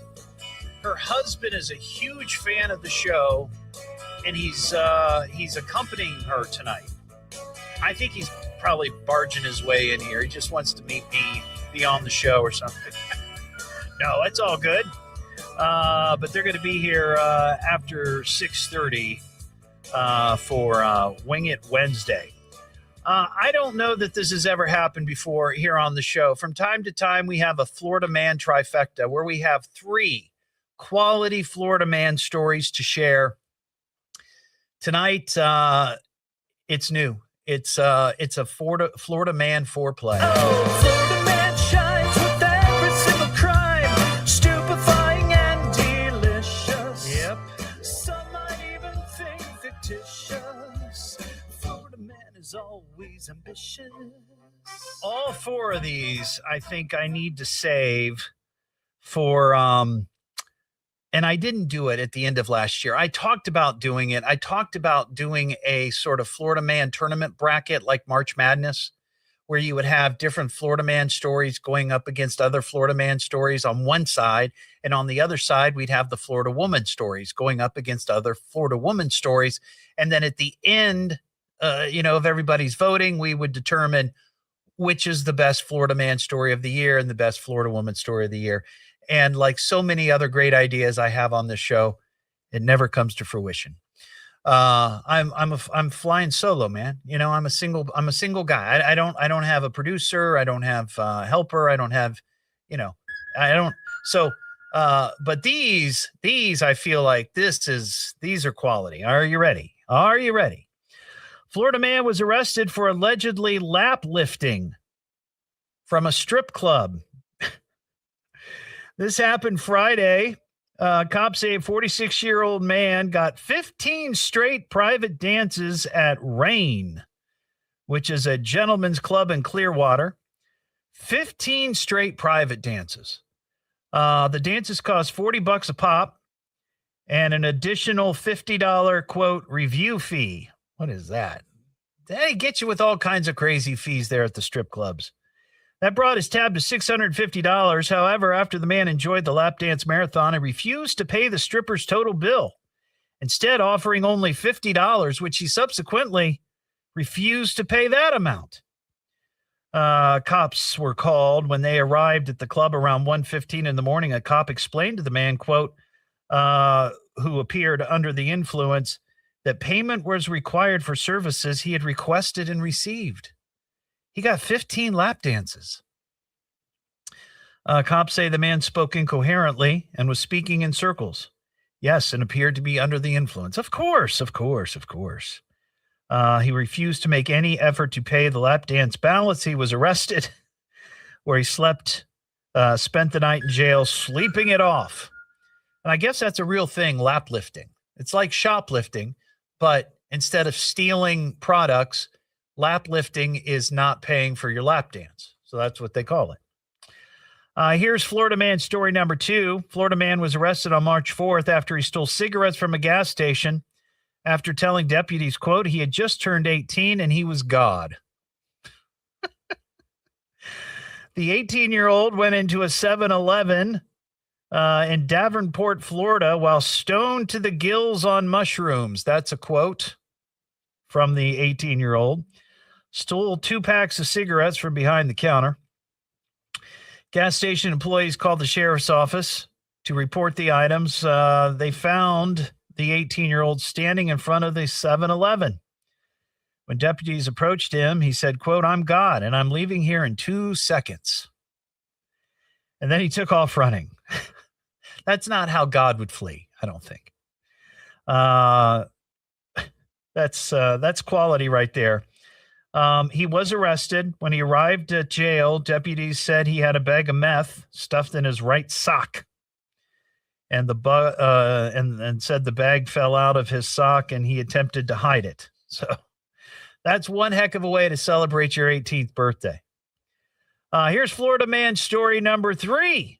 her husband is a huge fan of the show and he's accompanying her tonight. I think he's probably barging his way in here. He just wants to meet me, be on the show or something. No, it's all good. But they're going to be here after 6:30 for Wing It Wednesday. I don't know that this has ever happened before here on the show. From time to time, we have a Florida Man trifecta where we have 3 quality Florida Man stories to share. Tonight, it's new. It's a Florida Man Fourplay. Oh, Florida man shines with every single crime, stupefying and delicious. Yep. Some might even think fictitious. Florida man is always ambitious. All 4 of these, I think I need to save for, and I didn't do it at the end of last year. I talked about doing it. I talked about doing a sort of Florida Man tournament bracket like March Madness, where you would have different Florida Man stories going up against other Florida Man stories on one side. And on the other side, we'd have the Florida Woman stories going up against other Florida Woman stories. And then at the end, of everybody's voting, we would determine which is the best Florida Man story of the year and the best Florida Woman story of the year. And like so many other great ideas I have on this show, it never comes to fruition. I'm flying solo, man. I'm a single guy. I don't have a producer. I don't have a helper. I don't have, I don't. So, but these I feel like these are quality. Are you ready? Are you ready? Florida man was arrested for allegedly lap lifting from a strip club. This happened Friday. Cops say a 46-year-old man got 15 straight private dances at Rain, which is a gentleman's club in Clearwater. 15 straight private dances. The dances cost $40 a pop and an additional $50, quote, review fee. What is that? They get you with all kinds of crazy fees there at the strip clubs. That brought his tab to $650. However, after the man enjoyed the lap dance marathon, he refused to pay the stripper's total bill, instead offering only $50, which he subsequently refused to pay that amount. Cops were called. When they arrived at the club around 1:15 in the morning, a cop explained to the man, quote, who appeared under the influence, that payment was required for services he had requested and received. He got 15 lap dances. Cops say the man spoke incoherently and was speaking in circles. Yes, and appeared to be under the influence. Of course. He refused to make any effort to pay the lap dance balance. He was arrested, where he spent the night in jail, sleeping it off. And I guess that's a real thing, lap lifting. It's like shoplifting, but instead of stealing products, lap lifting is not paying for your lap dance. So that's what they call it. Here's Florida man story number 2. Florida man was arrested on March 4th after he stole cigarettes from a gas station after telling deputies, quote, he had just turned 18 and he was God. The 18-year-old went into a 7-Eleven in Davenport, Florida, while stoned to the gills on mushrooms. That's a quote from the 18-year-old. Stole 2 packs of cigarettes from behind the counter. Gas station employees called the sheriff's office to report the items. They found the 18-year-old standing in front of the 7-Eleven. When deputies approached him, he said, quote, I'm God, and I'm leaving here in 2 seconds. And then he took off running. That's not how God would flee, I don't think. That's quality right there. He was arrested. When he arrived at jail, deputies said he had a bag of meth stuffed in his right sock, and and said the bag fell out of his sock and he attempted to hide it. So that's one heck of a way to celebrate your 18th birthday. Here's Florida man story number 3.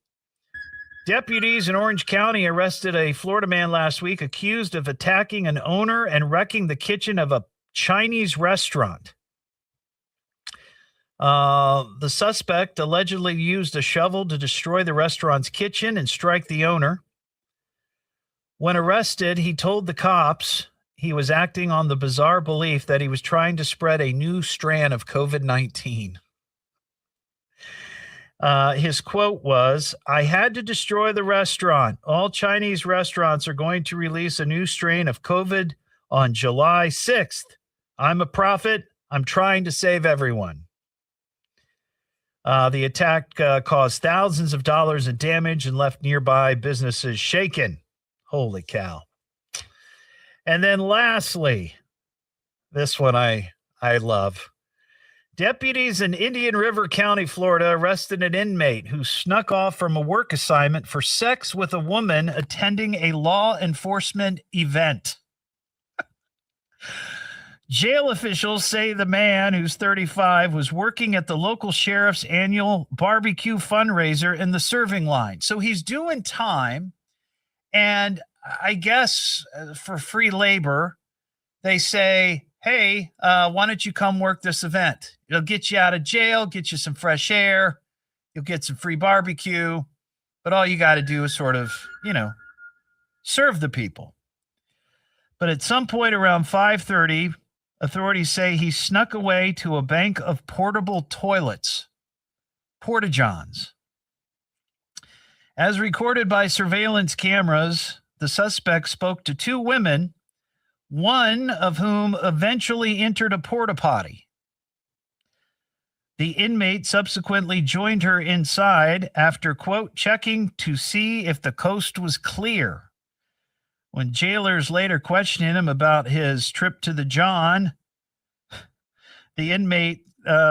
Deputies in Orange County arrested a Florida man last week accused of attacking an owner and wrecking the kitchen of a Chinese restaurant. The suspect allegedly used a shovel to destroy the restaurant's kitchen and strike the owner. When arrested, he told the cops he was acting on the bizarre belief that he was trying to spread a new strand of COVID-19. His quote was, "I had to destroy the restaurant. All Chinese restaurants are going to release a new strain of COVID on July 6th. I'm a prophet. I'm trying to save everyone." The attack caused thousands of dollars in damage and left nearby businesses shaken. Holy cow. And then lastly, this one I love. Deputies in Indian River County, Florida, arrested an inmate who snuck off from a work assignment for sex with a woman attending a law enforcement event. Jail officials say the man, who's 35, was working at the local sheriff's annual barbecue fundraiser in the serving line. So he's doing time, and I guess for free labor, they say, hey, why don't you come work this event? It'll get you out of jail, get you some fresh air, you'll get some free barbecue, but all you got to do is sort of, serve the people. But at some point around 5:30, authorities say he snuck away to a bank of portable toilets, porta-johns. As recorded by surveillance cameras, the suspect spoke to two women, one of whom eventually entered a porta potty. The inmate subsequently joined her inside after, quote, checking to see if the coast was clear. When jailers later questioned him about his trip to the John, the inmate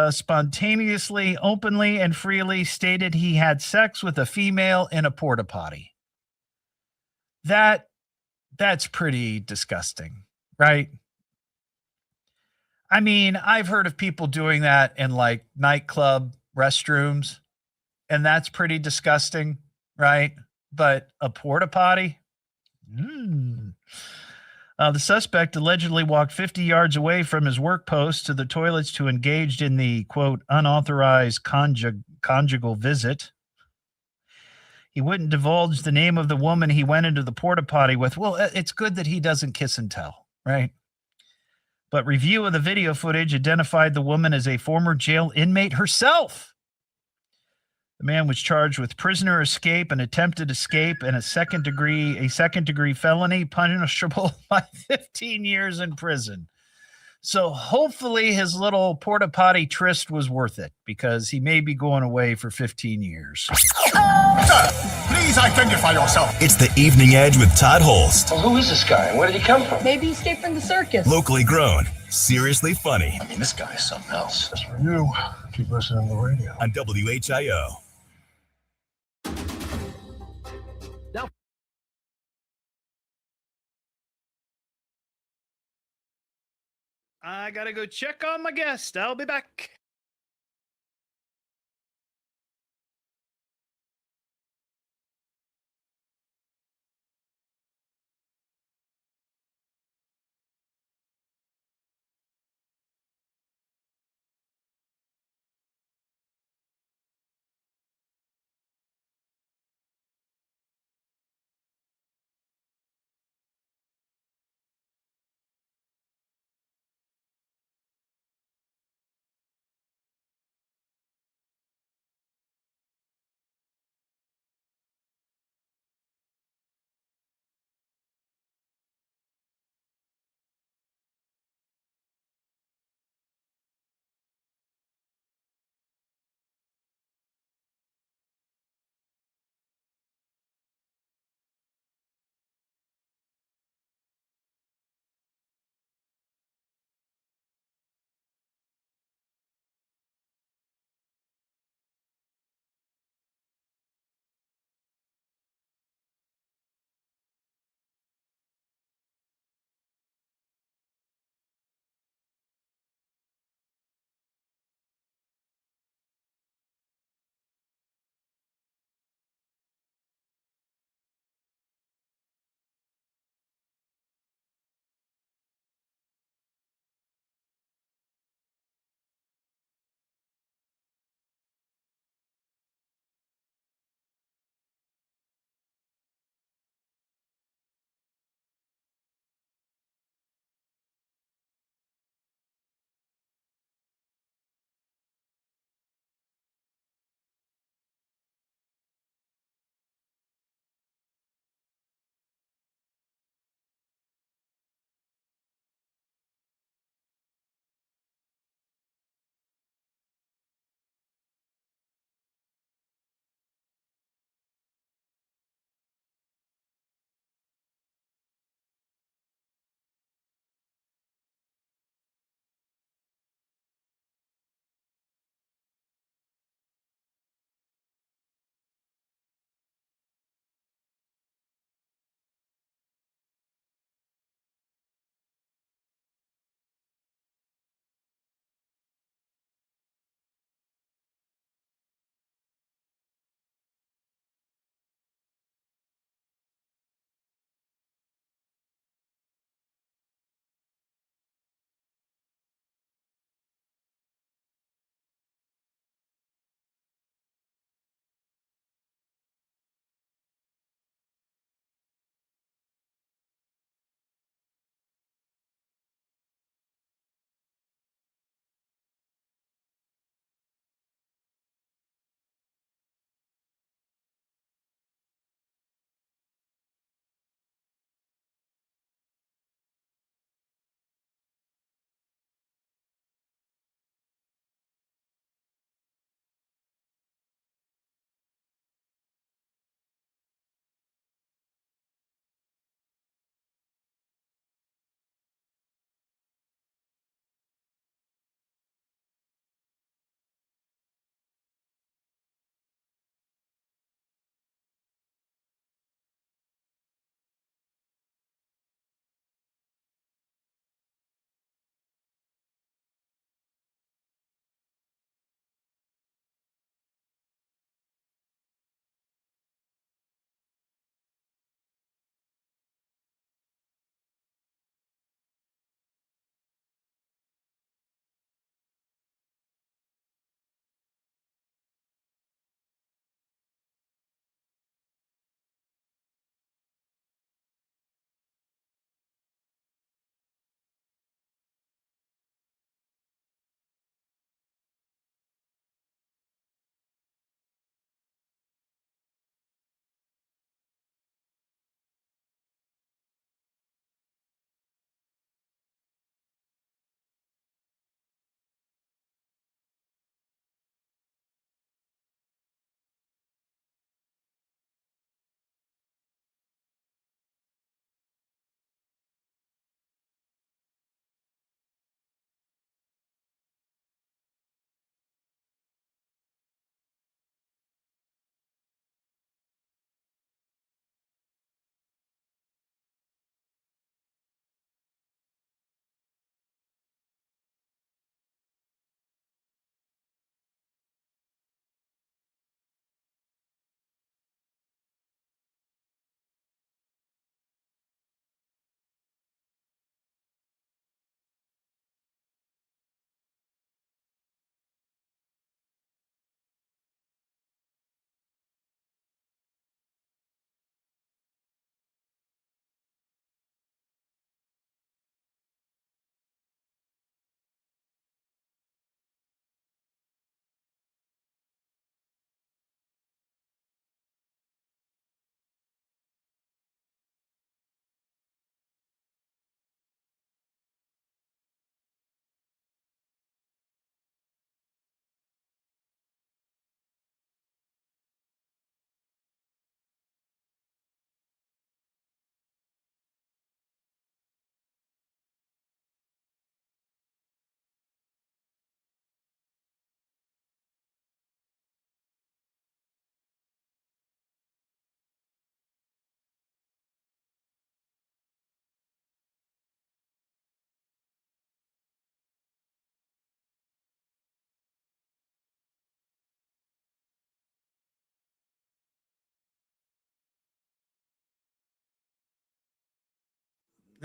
spontaneously, openly, and freely stated he had sex with a female in a porta potty. That's pretty disgusting, right? I mean, I've heard of people doing that in like nightclub restrooms, and that's pretty disgusting, right? But a porta potty? The suspect allegedly walked 50 yards away from his work post to the toilets to engage in the, quote, unauthorized conjugal visit. He wouldn't divulge the name of the woman he went into the porta potty with. Well, it's good that he doesn't kiss and tell, right? But review of the video footage identified the woman as a former jail inmate herself. The man was charged with prisoner escape and attempted escape and a second degree felony punishable by 15 years in prison. So hopefully his little porta potty tryst was worth it, because he may be going away for 15 years. Sir, please identify yourself. It's the Evening Edge with Todd Hollst. Well, who is this guy and where did he come from? Maybe he stayed from the circus. Locally grown, seriously funny. I mean, this guy is something else. That's for you. Keep listening to the radio. On WHIO. I got to go check on my guest. I'll be back.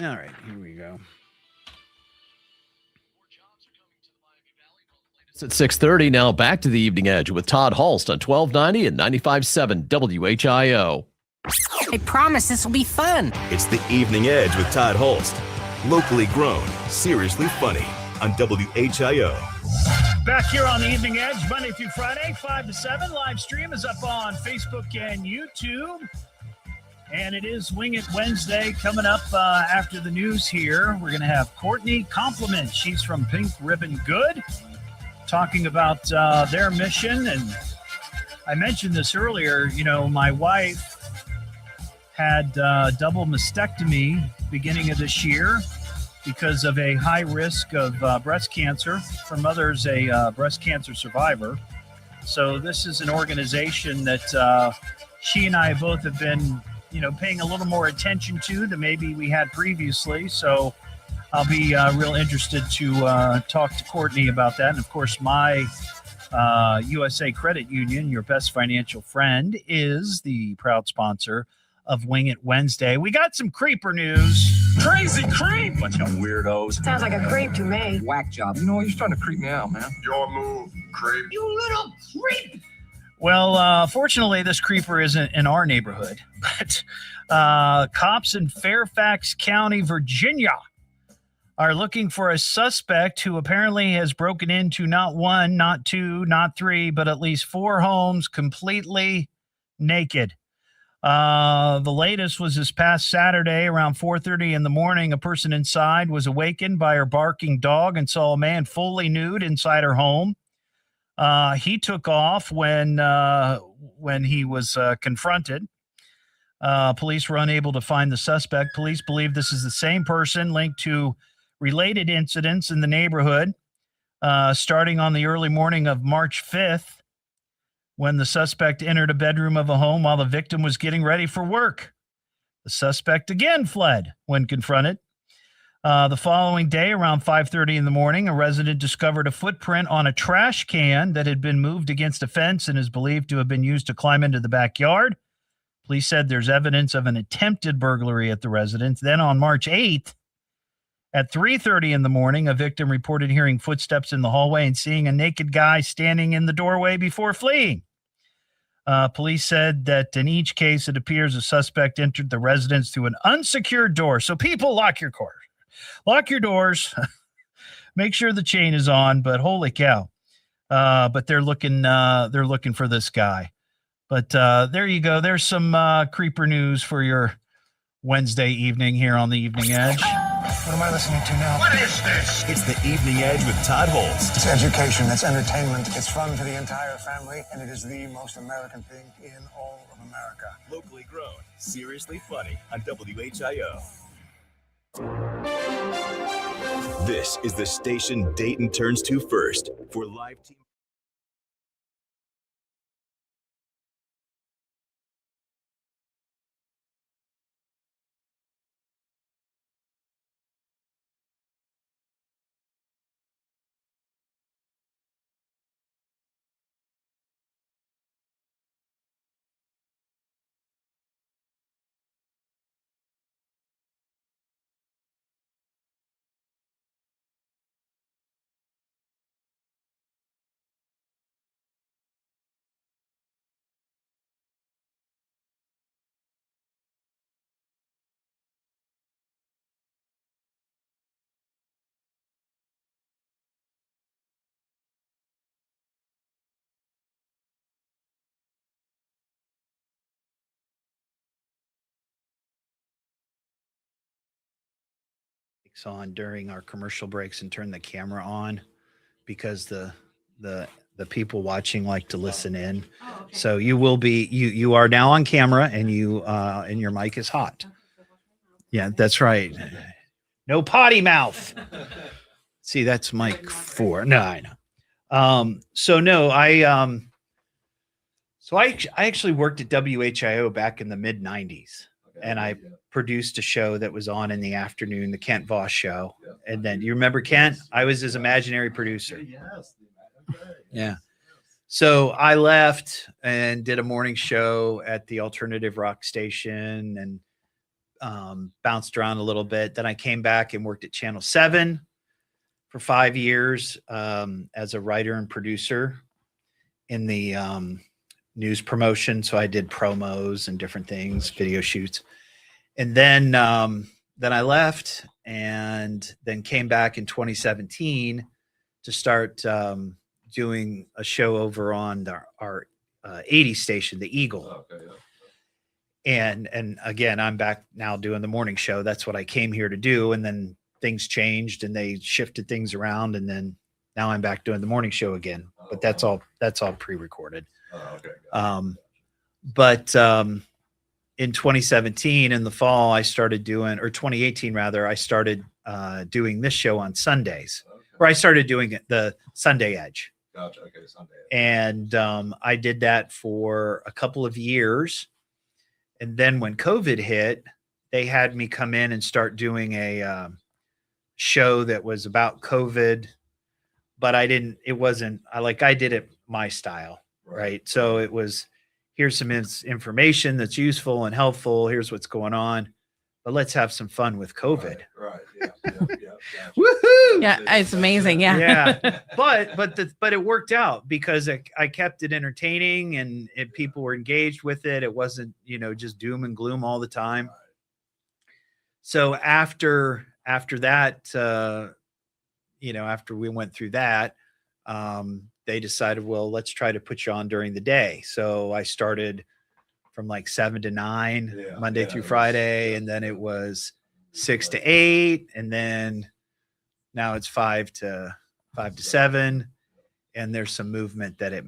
All right, here we go. It's at 6:30. Now back to the Evening Edge with Todd Hollst on 1290 and 95.7 WHIO. I promise this will be fun. It's the Evening Edge with Todd Hollst. Locally grown, seriously funny on WHIO. Back here on the Evening Edge, Monday through Friday, 5 to 7. Live stream is up on Facebook and YouTube. And it is Wing It Wednesday coming up after the news here. We're going to have Courtney Compliment. She's from Pink Ribbon Good, talking about their mission. And I mentioned this earlier. You know, my wife had double mastectomy beginning of this year because of a high risk of breast cancer. Her mother's a breast cancer survivor. So this is an organization that she and I both have been, you know, paying a little more attention to than maybe we had previously. So I'll be real interested to talk to Courtney about that. And of course, my USA Credit Union, your best financial friend, is the proud sponsor of Wing It Wednesday. We got some creeper news. Crazy creep! Bunch of weirdos. Sounds like a creep to me. Whack job. You know, you're starting to creep me out, man. Your move, creep. You little creep! Well, fortunately, this creeper isn't in our neighborhood, but cops in Fairfax County, Virginia, are looking for a suspect who apparently has broken into not one, not two, not three, but at least 4 homes completely naked. The latest was this past Saturday around 4:30 in the morning. A person inside was awakened by her barking dog and saw a man fully nude inside her home. He took off when he was confronted. Police were unable to find the suspect. Police believe this is the same person linked to related incidents in the neighborhood, starting on the early morning of March 5th, when the suspect entered a bedroom of a home while the victim was getting ready for work. The suspect again fled when confronted. The following day, around 5:30 in the morning, a resident discovered a footprint on a trash can that had been moved against a fence and is believed to have been used to climb into the backyard. Police said there's evidence of an attempted burglary at the residence. Then on March 8th, at 3:30 in the morning, a victim reported hearing footsteps in the hallway and seeing a naked guy standing in the doorway before fleeing. Police said that in each case, it appears a suspect entered the residence through an unsecured door. So people, lock your doors, make sure the chain is on, but holy cow. But they're looking for this guy. But there you go. There's some creeper news for your Wednesday evening here on the Evening Edge. What am I listening to now? What is this? It's the Evening Edge with Todd Hollst. It's education, it's entertainment, it's fun for the entire family, and it is the most American thing in all of America. Locally grown, seriously funny on WHIO. This is the station Dayton turns to first for live team. On during our commercial breaks and turn the camera on because the people watching like to listen in. So you will be you are now on camera and and your mic is hot. Yeah, that's right. No potty mouth. See, that's mic 4. No, I know. I actually worked at WHIO back in the mid 90s. And I produced a show that was on in the afternoon, the Kent Voss Show. And then you remember Kent? I was his imaginary producer. Yeah. So I left and did a morning show at the alternative rock station. And bounced around a little bit. Then I came back and worked at Channel 7 for 5 years as a writer and producer in the news promotion. So I did promos and different things, video shoots. And then I left and then came back in 2017 to start doing a show over on our 80 station, the Eagle. Okay, yeah. And again, I'm back now doing the morning show. That's what I came here to do. And then things changed and they shifted things around. And then now I'm back doing the morning show again. But that's all pre-recorded. Oh, okay. But in 2017, in the fall, I started doing, or 2018 rather, I started doing this show on Sundays, or I started doing it the Sunday Edge. Gotcha. Okay, Sunday. And I did that for a couple of years. And then when COVID hit, they had me come in and start doing a show that was about COVID, but I did it my style, right? So it was, here's some information that's useful and helpful. Here's what's going on, but let's have some fun with COVID. Right. Yeah. Woohoo! Yeah, it's amazing. Yeah. Yeah. But it worked out because I kept it entertaining and people were engaged with it. It wasn't, just doom and gloom all the time. Right. So after that, after we went through that, they decided, well, let's try to put you on during the day. So I started from like 7 to 9, Monday through Friday. And then it was 6 to 8. And then now it's 5 to 7. And there's some movement that it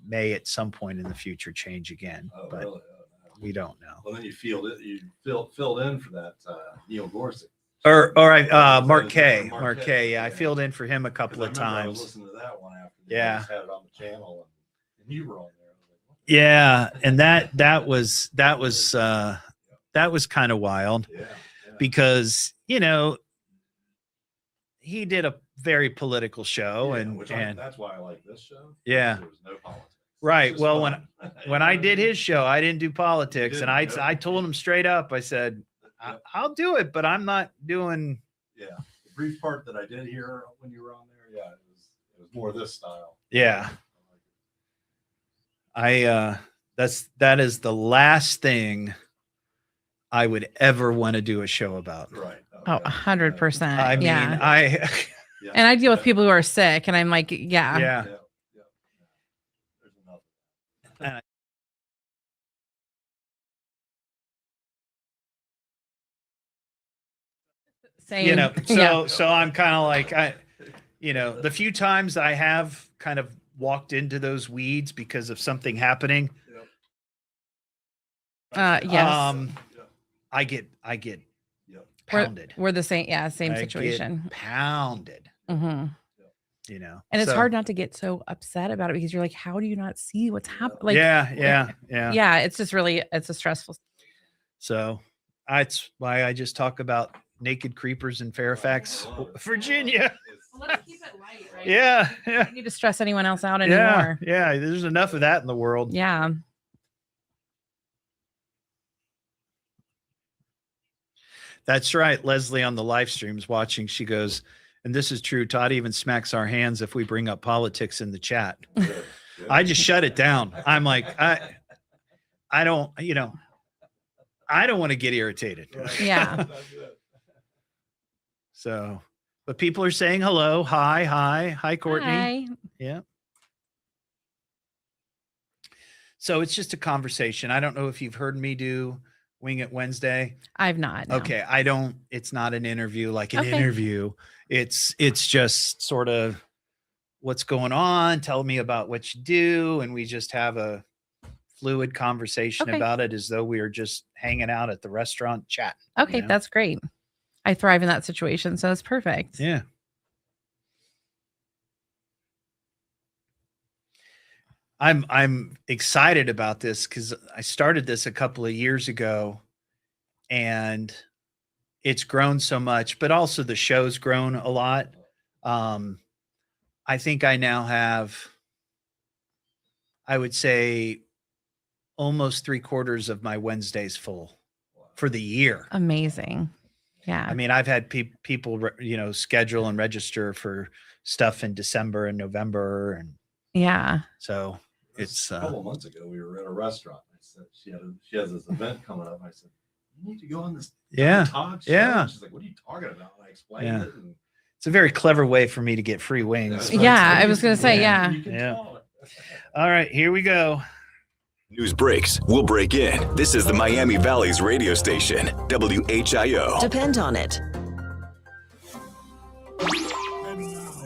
may at some point in the future change again, but really? We don't know. Well, then you filled in for that Neil Gorsuch. Or Mark K. Yeah, I filled in for him a couple of times. I was listening to that one after. Yeah, had it on the channel, and you were on there. Yeah, and that was kind of wild, because he did a very political show, and that's why I like this show. Yeah, there was no politics. Right. Well, when I did his show, I didn't do politics, and I told him straight up. I said, I'll do it, but I'm not doing. Yeah, the brief part that I did hear when you were on there, it was more this style. Yeah. That is the last thing I would ever want to do a show about. Right. Oh, 100%. I mean, and I deal with people who are sick, and I'm like, yeah. Same. So I'm kind of like, the few times I have kind of walked into those weeds because of something happening. Yes. I get pounded. We're the same. Yeah. Same situation. Pounded. Mm-hmm. And it's hard not to get so upset about it, because you're like, how do you not see what's happening? Like, yeah. It's just really, it's a stressful. So that's why I just talk about naked creepers in Fairfax, Virginia. Well, let's keep it light, right? Yeah. We don't need to stress anyone else out anymore. Yeah. There's enough of that in the world. Yeah. That's right. Leslie on the live streams watching, she goes, and this is true, Todd even smacks our hands if we bring up politics in the chat. I just shut it down. I'm like, I don't want to get irritated. Yeah. So, but people are saying hello. Hi, Courtney. Hi. Yeah. So it's just a conversation. I don't know if you've heard me do Wing It Wednesday. I've not. No. Okay. It's not an interview like an interview. It's just sort of what's going on. Tell me about what you do. And we just have a fluid conversation about it, as though we are just hanging out at the restaurant chatting. Okay. That's great. I thrive in that situation. So it's perfect. Yeah. I'm excited about this because I started this a couple of years ago, and it's grown so much, but also the show's grown a lot. I think I now have, I would say, almost 3/4 of my Wednesdays full for the year. Amazing. Yeah. I mean, I've had people, schedule and register for stuff in December and November. And yeah. So it's a couple of months ago, we were at a restaurant. I said, she has this event coming up. I said, you need to go on this. Todd show. Yeah. She's like, what are you talking about? And I explained it. And it's a very clever way for me to get free wings. Yeah. I was going to say, yeah. All right, here we go. News breaks, we'll break in. This is the Miami Valley's radio station, WHIO. Depend on it.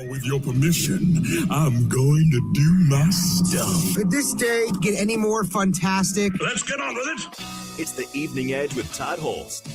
With your permission, I'm going to do my stuff. Could this day get any more fantastic? Let's get on with it. It's the Evening Edge with Todd Hollst.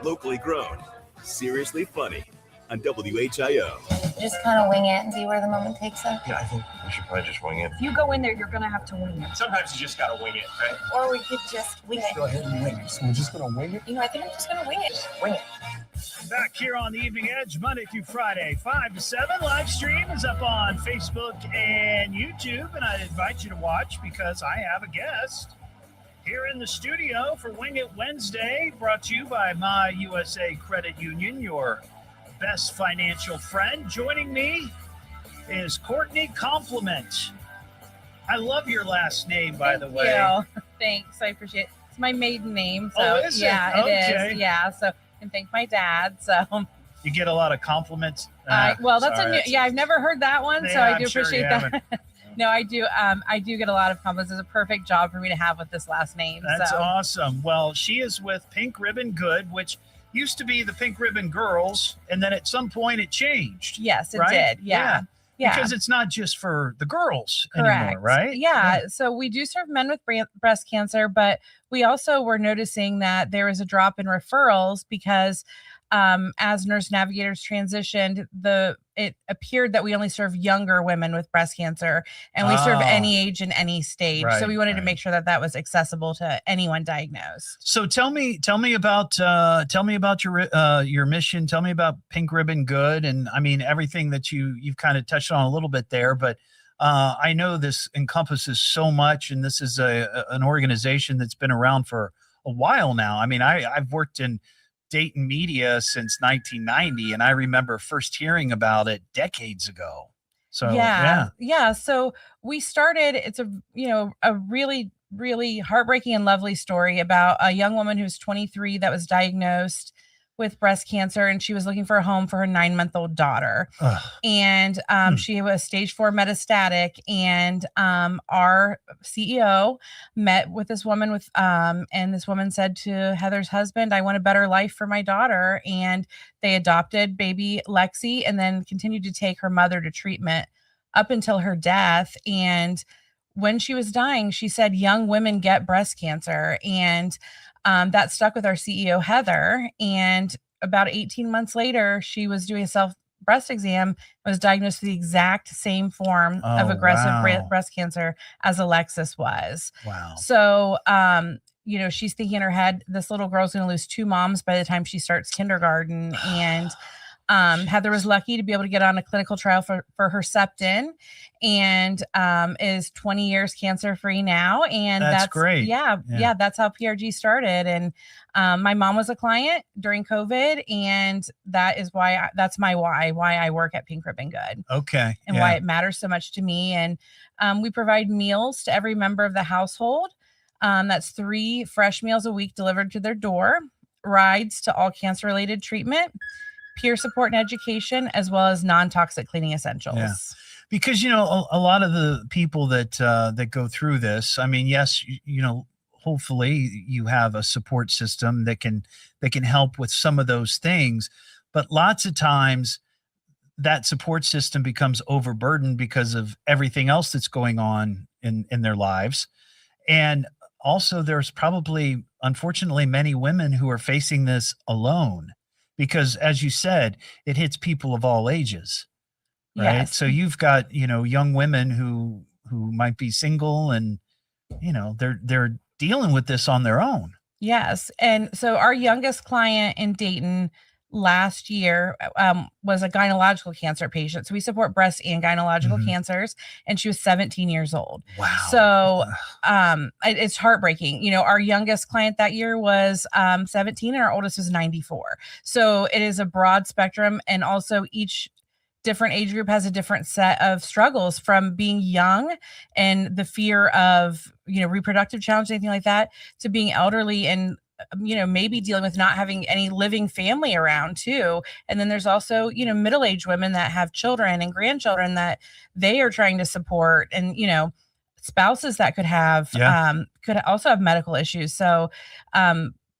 Locally grown, seriously funny on WHIO. Just kind of wing it and see where the moment takes us. Yeah, I think we should probably just wing it. If you go in there, you're going to have to wing it. Sometimes you just gotta wing it, right? Or we could just wing it. Go ahead and wing it. So we're just going to wing it? You know, I think I'm just going to wing it. Wing it. Back here on the Evening Edge, Monday through Friday, 5 to 7. Live stream is up on Facebook and YouTube, and I'd invite you to watch because I have a guest here in the studio for Wing It Wednesday, brought to you by My USA Credit Union, your best financial friend. Joining me is Courtney Compliment. I love your last name, by the way. Thank you. Thanks. I appreciate it. It's my maiden name. So is it? Yeah, Okay. it is. Yeah. So, and thank my dad. So you get a lot of compliments. well, that's a new, I've never heard that one. Yeah, so I I'm do sure appreciate you that. No, I do. I do get a lot of compliments. It's a perfect job for me to have with this last name. That's so. awesome. Well, she is with Pink Ribbon Good, which used to be the Pink Ribbon Girls, and then at some point it changed. Yes, it right? did. Yeah. Because it's not just for the girls Correct. anymore, right? Yeah. So we do serve men with breast cancer, but we also were noticing that there was a drop in referrals because as nurse navigators transitioned, it appeared that we only serve younger women with breast cancer, and we serve any age and any stage. So we wanted to make sure that that was accessible to anyone diagnosed. So tell me about your mission. Tell me about Pink Ribbon Good, and I mean everything that you've kind of touched on a little bit there, but I know this encompasses so much, and this is an organization that's been around for a while now. I mean, I've worked in Dayton media since 1990, and I remember first hearing about it decades ago. So yeah. So we started. It's a really, really heartbreaking and lovely story about a young woman who's 23 that was diagnosed with breast cancer, and she was looking for a home for her 9-month-old daughter. And she was stage 4 metastatic, and our CEO met with this woman and this woman said to Heather's husband, I want a better life for my daughter. And they adopted baby Lexi and then continued to take her mother to treatment up until her death. And when she was dying, she said, young women get breast cancer. And that stuck with our CEO, Heather. And about 18 months later, she was doing a self breast exam and was diagnosed with the exact same form of aggressive breast cancer as Alexis was. Wow. So, she's thinking in her head, this little girl's going to lose 2 moms by the time she starts kindergarten. And Heather was lucky to be able to get on a clinical trial for Herceptin, and is 20 years cancer-free now. And that's great. Yeah. That's how PRG started. And my mom was a client during COVID, and that's my why I work at Pink Ribbon Good. Okay. And why it matters so much to me. And we provide meals to every member of the household. That's 3 fresh meals a week delivered to their door, rides to all cancer-related treatment, peer support and education, as well as non-toxic cleaning essentials. Yeah. Because, a lot of the people that go through this, I mean, yes, hopefully you have a support system that can help with some of those things. But lots of times that support system becomes overburdened because of everything else that's going on in their lives. And also there's probably, unfortunately, many women who are facing this alone. Because as you said, it hits people of all ages, right? Yes. So you've got, young women who might be single and, they're dealing with this on their own. Yes. And so our youngest client in Dayton last year was a gynecological cancer patient. So we support breast and gynecological cancers, and she was 17 years old. Wow. So it's heartbreaking. You know, our youngest client that year was 17 and our oldest was 94. So it is a broad spectrum, and also each different age group has a different set of struggles, from being young and the fear of, you know, reproductive challenge, anything like that, to being elderly and, you know, maybe dealing with not having any living family around too. And then there's also, you know, middle-aged women that have children and grandchildren that they are trying to support, and, you know, spouses that could have, could also have medical issues. So,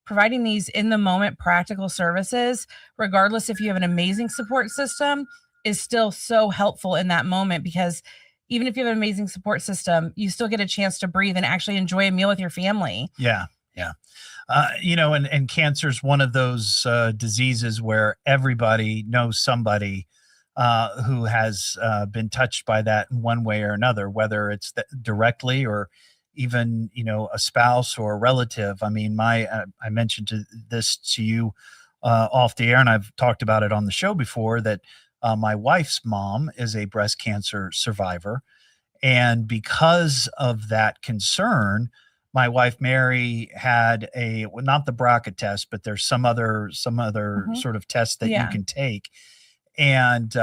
providing these in the moment practical services, regardless if you have an amazing support system, is still so helpful in that moment, because even if you have an amazing support system, you still get a chance to breathe and actually enjoy a meal with your family. Yeah. Yeah. You know, and cancer is one of those diseases where everybody knows somebody who has been touched by that in one way or another, whether it's directly or even, you know, a spouse or a relative. I mean, I mentioned this to you off the air, and I've talked about it on the show before, that my wife's mom is a breast cancer survivor. And because of that concern, my wife, Mary, had not the BRCA test, but there's some other sort of test that you can take. And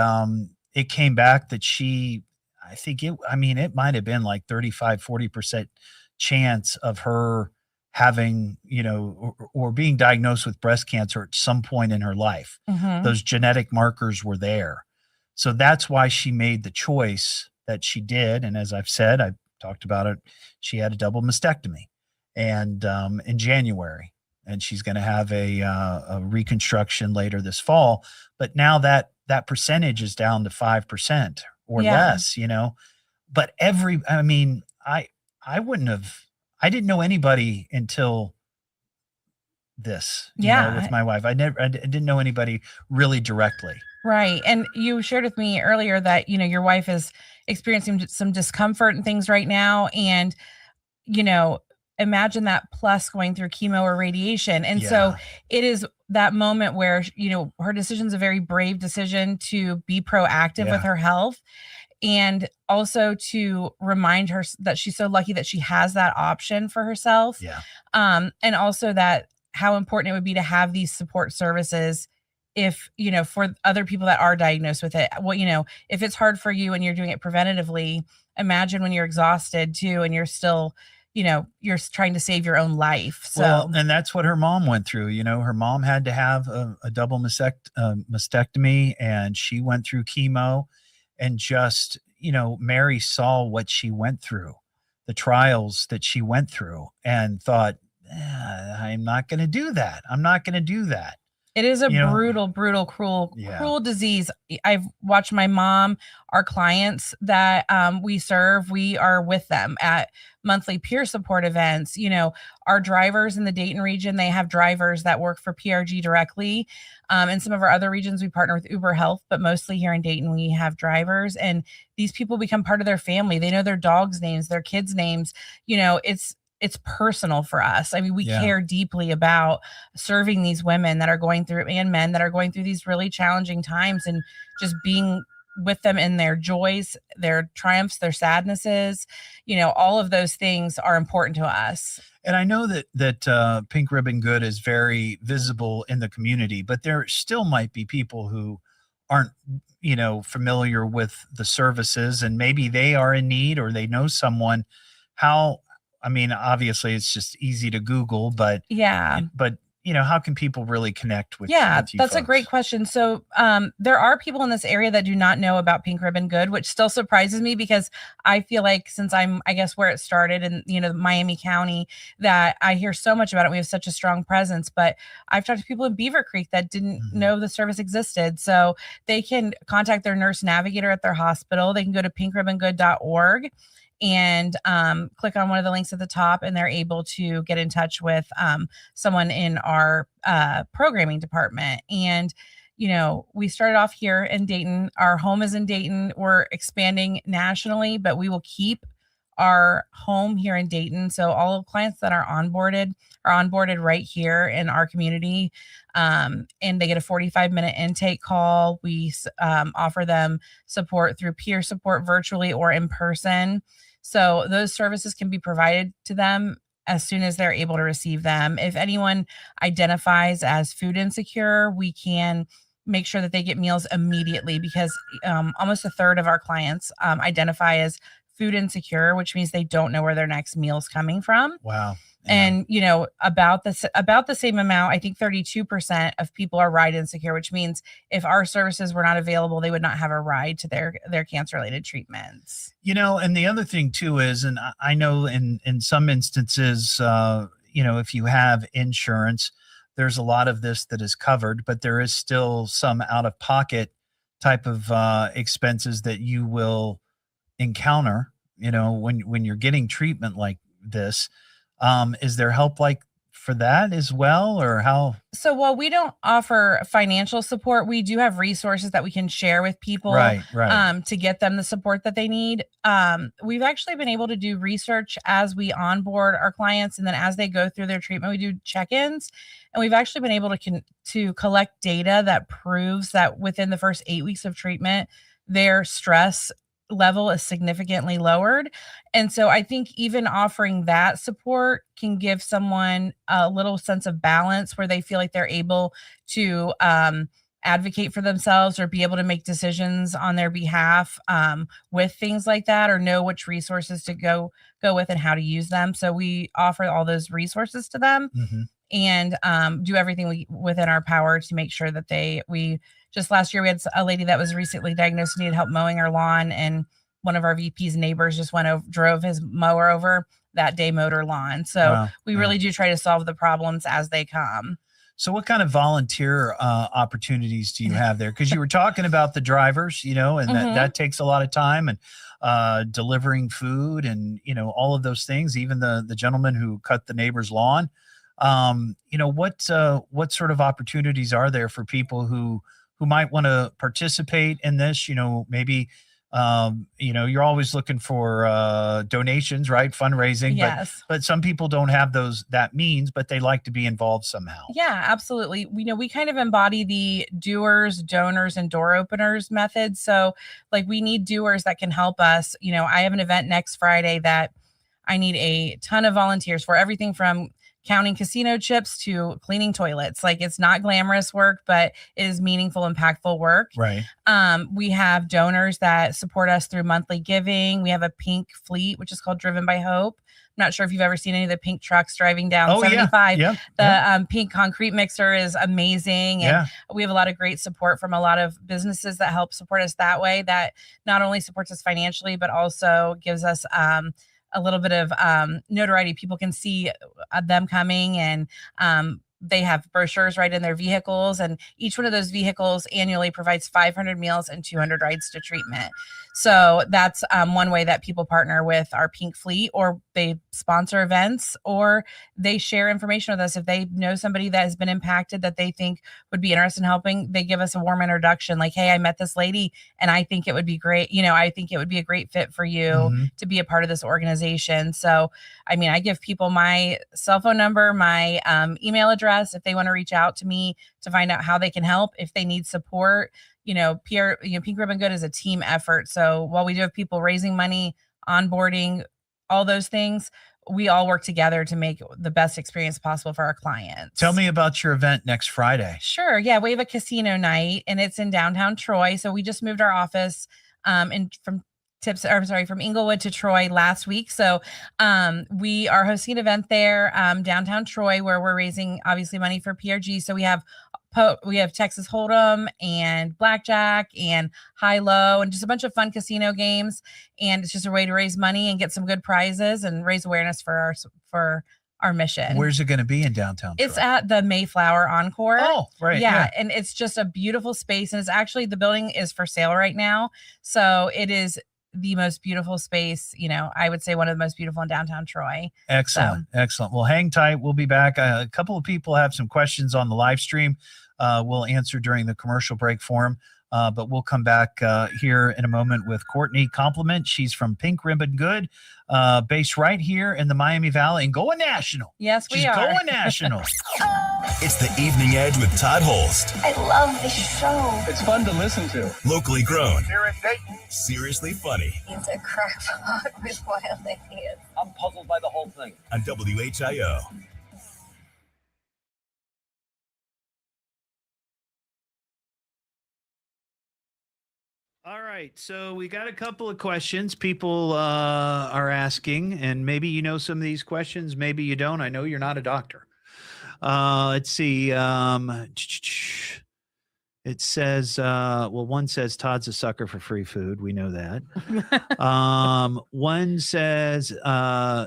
it came back that it might've been like 35-40% chance of her having, you know, or being diagnosed with breast cancer at some point in her life. Those genetic markers were there. So that's why she made the choice that she did. And as I've said, I've talked about it, she had a double mastectomy and in January, and she's going to have a reconstruction later this fall. But now that percentage is down to 5% or less, you know. But I didn't know anybody until this, you know, with my wife. I didn't know anybody really directly. Right. And you shared with me earlier that, you know, your wife is experiencing some discomfort and things right now. And, you know, imagine that plus going through chemo or radiation. And so it is that moment where, you know, her decision is a very brave decision to be proactive with her health, and also to remind her that she's so lucky that she has that option for herself. And also that how important it would be to have these support services if, you know, for other people that are diagnosed with it. Well, you know, if it's hard for you and you're doing it preventatively, imagine when you're exhausted too, and you're still, you know, you're trying to save your own life. So, well, and that's what her mom went through. You know, her mom had to have a double mastectomy, and she went through chemo, and just, you know, Mary saw what she went through, the trials that she went through, and thought, I'm not going to do that. I'm not going to do that. It is a brutal, cruel disease. I've watched my mom, our clients that we serve, we are with them at monthly peer support events. You know, our drivers in the Dayton region, they have drivers that work for PRG directly. In some of our other regions, we partner with Uber Health, but mostly here in Dayton, we have drivers, and these people become part of their family. They know their dogs' names, their kids' names. You know, it's personal for us. I mean, we care deeply about serving these women that are going through, and men that are going through these really challenging times, and just being with them in their joys, their triumphs, their sadnesses. You know, all of those things are important to us. And I know that Pink Ribbon Good is very visible in the community, but there still might be people who aren't, you know, familiar with the services, and maybe they are in need, or they know someone. I mean, obviously it's just easy to Google, but you know, how can people really connect with? That's folks? A great question. So there are people in this area that do not know about Pink Ribbon Good, which still surprises me, because I feel like, since I'm, I guess, where it started in, you know, Miami County, that I hear so much about it. We have such a strong presence, but I've talked to people in Beaver Creek that didn't know the service existed. So they can contact their nurse navigator at their hospital. They can go to pinkribbongood.org and click on one of the links at the top, and they're able to get in touch with someone in our programming department. And, you know, we started off here in Dayton. Our home is in Dayton. We're expanding nationally, but we will keep our home here in Dayton. So all clients that are onboarded right here in our community. And they get a 45-minute intake call. We offer them support through peer support virtually or in person. So those services can be provided to them as soon as they're able to receive them. If anyone identifies as food insecure, we can make sure that they get meals immediately, because almost a third of our clients identify as food insecure, which means they don't know where their next meal is coming from. Wow. And, you know, about the same amount, I think 32% of people are ride insecure, which means if our services were not available, they would not have a ride to their cancer related treatments. You know, and the other thing too is, and I know in some instances, you know, if you have insurance, there's a lot of this that is covered, but there is still some out of pocket type of expenses that you will encounter, you know, when you're getting treatment like this. Is there help like for that as well, or how? So while we don't offer financial support, we do have resources that we can share with people, Right. to get them the support that they need. We've actually been able to do research as we onboard our clients, and then as they go through their treatment, we do check-ins, and we've actually been able to collect data that proves that within the first 8 weeks of treatment, their stress level is significantly lowered. And so I think even offering that support can give someone a little sense of balance where they feel like they're able to advocate for themselves or be able to make decisions on their behalf with things like that, or know which resources to go with and how to use them. So we offer all those resources to them, and do everything within our power to make sure that we just last year, we had a lady that was recently diagnosed and needed help mowing her lawn, and one of our VP's neighbors just drove his mower over that day, mowed her lawn. So we really do try to solve the problems as they come. So what kind of volunteer opportunities do you have there? Because you were talking about the drivers, you know, and that takes a lot of time, and delivering food and, you know, all of those things, even the gentleman who cut the neighbor's lawn. You know, what sort of opportunities are there for people who might want to participate in this? You know, maybe, you know, you're always looking for donations, right? Fundraising. Yes. But some people don't have that means, but they like to be involved somehow. Yeah, absolutely. We kind of embody the doers, donors, and door openers method. So like we need doers that can help us. You know, I have an event next Friday that I need a ton of volunteers for, everything from counting casino chips to cleaning toilets. Like, it's not glamorous work, but it is meaningful, impactful work. Right. We have donors that support us through monthly giving. We have a pink fleet, which is called Driven by Hope. I'm not sure if you've ever seen any of the pink trucks driving down 75. Yeah. The pink concrete mixer is amazing. And we have a lot of great support from a lot of businesses that help support us that way, that not only supports us financially, but also gives us a little bit of notoriety. People can see them coming, and they have brochures right in their vehicles, and each one of those vehicles annually provides 500 meals and 200 rides to treatment. So that's one way that people partner with our pink fleet, or they sponsor events, or they share information with us. If they know somebody that has been impacted that they think would be interested in helping, they give us a warm introduction. Like, hey, I met this lady and I think it would be great. You know, I think it would be a great fit for you to be a part of this organization. So, I mean, I give people my cell phone number, my email address, if they want to reach out to me to find out how they can help, if they need support. You know, Pink Ribbon Good is a team effort. So while we do have people raising money, onboarding, all those things, we all work together to make the best experience possible for our clients. Tell me about your event next Friday. Sure. Yeah, we have a casino night, and it's in downtown Troy. So we just moved our office from Inglewood to Troy last week. So we are hosting an event there, downtown Troy, where we're raising obviously money for PRG. So we have Texas Hold'em and Blackjack and High-Low and just a bunch of fun casino games. And it's just a way to raise money and get some good prizes and raise awareness for our mission. Where's it going to be in downtown Troy? It's at the Mayflower Encore. Oh, right. Yeah. And it's just a beautiful space. And it's actually, the building is for sale right now. So it is the most beautiful space, you know, I would say one of the most beautiful in downtown Troy. Excellent. Excellent. Well, hang tight. We'll be back. A couple of people have some questions on the live stream. We'll answer during the commercial break for them. But we'll come back here in a moment with Courtney Compliment. She's from Pink Ribbon Good, based right here in the Miami Valley and going national. Yes, we She's are. going national. It's the Evening Edge with Todd Hollst. I love this show. It's fun to listen to. Locally grown. Here in Dayton. Seriously funny. It's a crackpot with wild ideas. I'm puzzled by the whole thing. On WHIO. All right, so we got a couple of questions people are asking, and maybe you know some of these questions, maybe you don't. I know you're not a doctor. Let's see. It says, one says Todd's a sucker for free food. We know that. One says,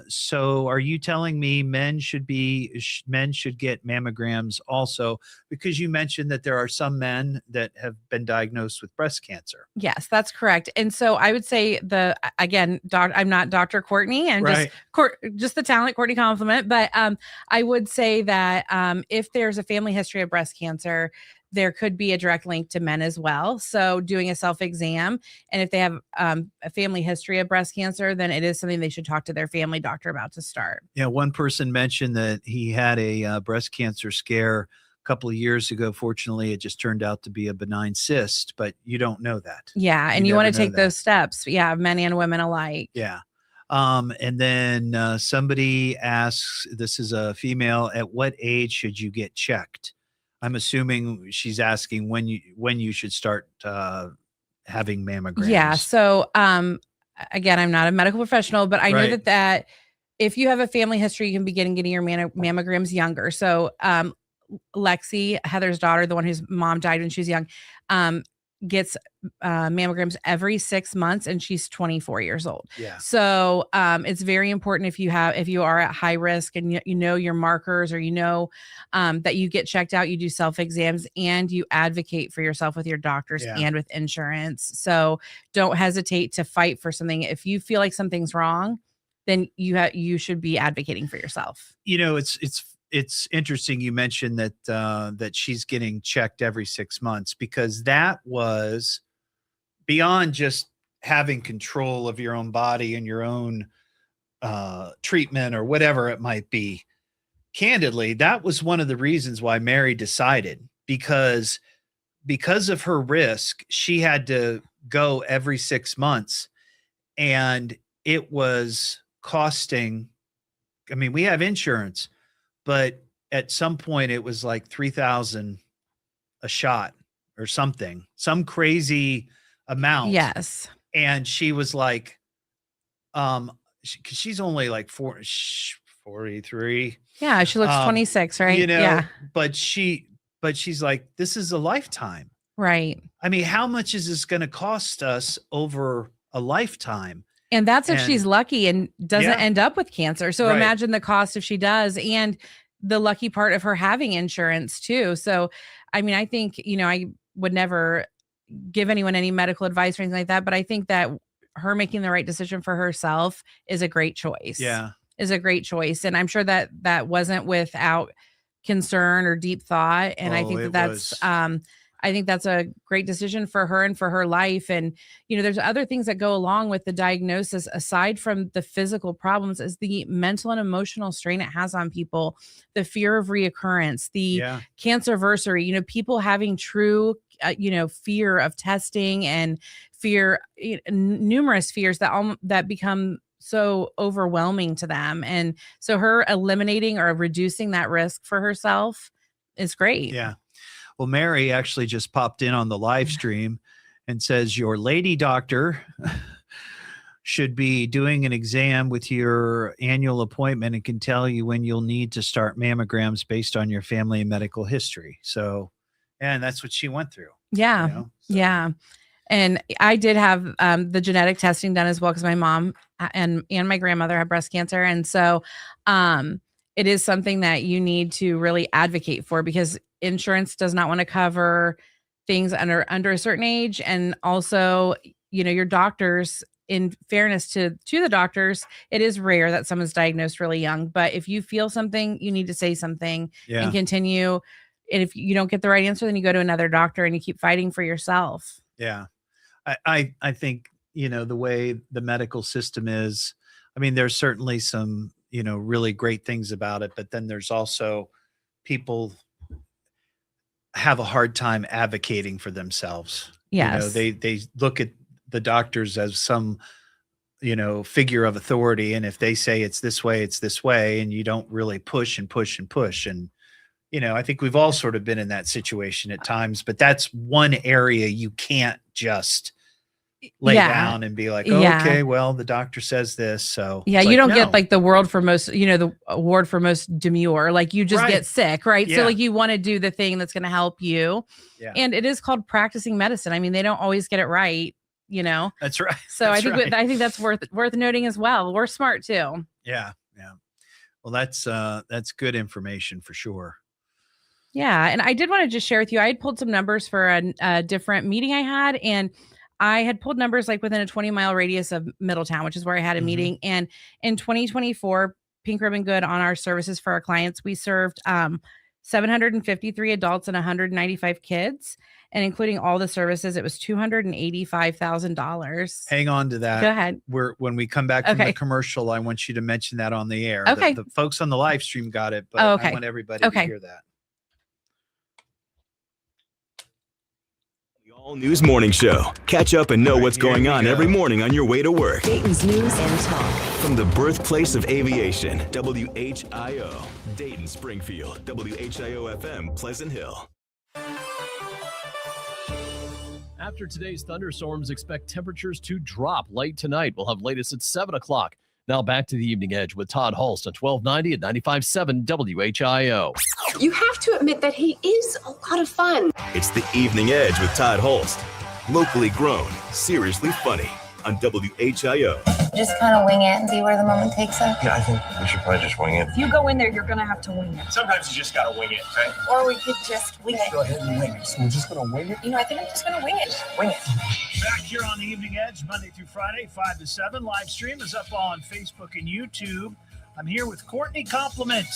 so are you telling me men should get mammograms also? Because you mentioned that there are some men that have been diagnosed with breast cancer. Yes, that's correct. And so I would say I'm not Dr. Courtney, and Right. just the talent Courtney Compliment. But I would say that if there's a family history of breast cancer, there could be a direct link to men as well. So doing a self-exam, and if they have a family history of breast cancer, then it is something they should talk to their family doctor about to start. Yeah, one person mentioned that he had a breast cancer scare a couple of years ago. Fortunately, it just turned out to be a benign cyst, but you don't know that. Yeah, and you want to never know take that. those steps. Yeah, men and women alike. Yeah. And then somebody asks, this is a female, at what age should you get checked? I'm assuming she's asking when you should start having mammograms. Yeah. So again, I'm not a medical professional, but I know Right. that if you have a family history, you can begin getting your mammograms younger. So Lexi, Heather's daughter, the one whose mom died when she was young, gets mammograms every 6 months, and she's 24 years old. Yeah. So it's very important if you are at high risk and you know your markers, or that you get checked out, you do self-exams, and you advocate for yourself with your doctors and with insurance. So don't hesitate to fight for something. If you feel like something's wrong, then you should be advocating for yourself. It's interesting you mentioned that that she's getting checked every 6 months, because that was beyond just having control of your own body and your own treatment or whatever it might be. Candidly, that was one of the reasons why Mary decided, because of her risk, she had to go every 6 months, and it was costing. I mean, we have insurance, but at some point it was like $3,000 a shot or something, some crazy amount. Yes. And she was like, she's only like 43. Yeah. She looks 26, right? Yeah. But she's like, this is a lifetime. Right. I mean, how much is this going to cost us over a lifetime? And that's if she's lucky and doesn't end up with cancer. So Right. imagine the cost if she does, and the lucky part of her having insurance too. So, I mean, I think, I would never give anyone any medical advice or anything like that, but I think that her making the right decision for herself is a great choice. Yeah. Is a great choice. And I'm sure that wasn't without concern or deep thought. And I think I think that's a great decision for her and for her life. And, there's other things that go along with the diagnosis, aside from the physical problems, is the mental and emotional strain it has on people, the fear of reoccurrence, the cancerversary, people having true, fear of testing, and fear, numerous fears that become so overwhelming to them. And so her eliminating or reducing that risk for herself is great. Yeah. Well, Mary actually just popped in on the live stream and says your lady doctor should be doing an exam with your annual appointment and can tell you when you'll need to start mammograms based on your family and medical history. So, and that's what she went through. Yeah. Yeah. And I did have the genetic testing done as well, because my mom and my grandmother had breast cancer. And so it is something that you need to really advocate for, because insurance does not want to cover things under a certain age. And also, your doctors, in fairness to the doctors, it is rare that someone's diagnosed really young. But if you feel something, you need to say something and continue And if you don't get the right answer, then you go to another doctor and you keep fighting for yourself. Yeah. I think, the way the medical system is, I mean, there's certainly some, really great things about it, but then there's also people have a hard time advocating for themselves. Yes. They look at the doctors as some, figure of authority. And if they say it's this way, and you don't really push and push and push. And, I think we've all sort of been in that situation at times, but that's one area you can't just lay down and be like, okay, well, the doctor says this. So yeah, you don't get like the award for most demure, like you just get sick. Right. So like you want to do the thing that's going to help you. Yeah. And it is called practicing medicine. I mean, they don't always get it right, That's right. So I think that's worth noting as well. We're smart too. Yeah. Yeah. Well, that's good information for sure. Yeah. And I did want to just share with you, I had pulled some numbers for a different meeting I had, and I had pulled numbers like within a 20-mile radius of Middletown, which is where I had a meeting. And in 2024, Pink Ribbon Good on our services for our clients, we served 753 adults and 195 kids. And including all the services, it was $285,000. Hang on to that. Go ahead. When we come back from the commercial, I want you to mention that on the air. Okay. The folks on the live stream got it, but I want everybody to hear that. All News Morning Show. Catch up and know what's going on every morning on your way to work. Dayton's news and talk. From the birthplace of aviation, WHIO, Dayton, Springfield, WHIO FM, Pleasant Hill. After today's thunderstorms, expect temperatures to drop late tonight. We'll have latest at 7 o'clock. Now back to the Evening Edge with Todd Hollst on 1290 at 95.7 WHIO. You have to admit that he is a lot of fun. It's the Evening Edge with Todd Hollst. Locally grown, seriously funny on WHIO. Just kind of wing it and see where the moment takes us. Yeah, I think we should probably just wing it. If you go in there, you're going to have to wing it. Sometimes you just gotta wing it, right? Or we could just wing it. Go ahead and wing it. So we're just going to wing it? I think I'm just going to wing it. Wing it. Back here on the Evening Edge, Monday through Friday, 5 to 7. Live stream is up on Facebook and YouTube. I'm here with Courtney Compliment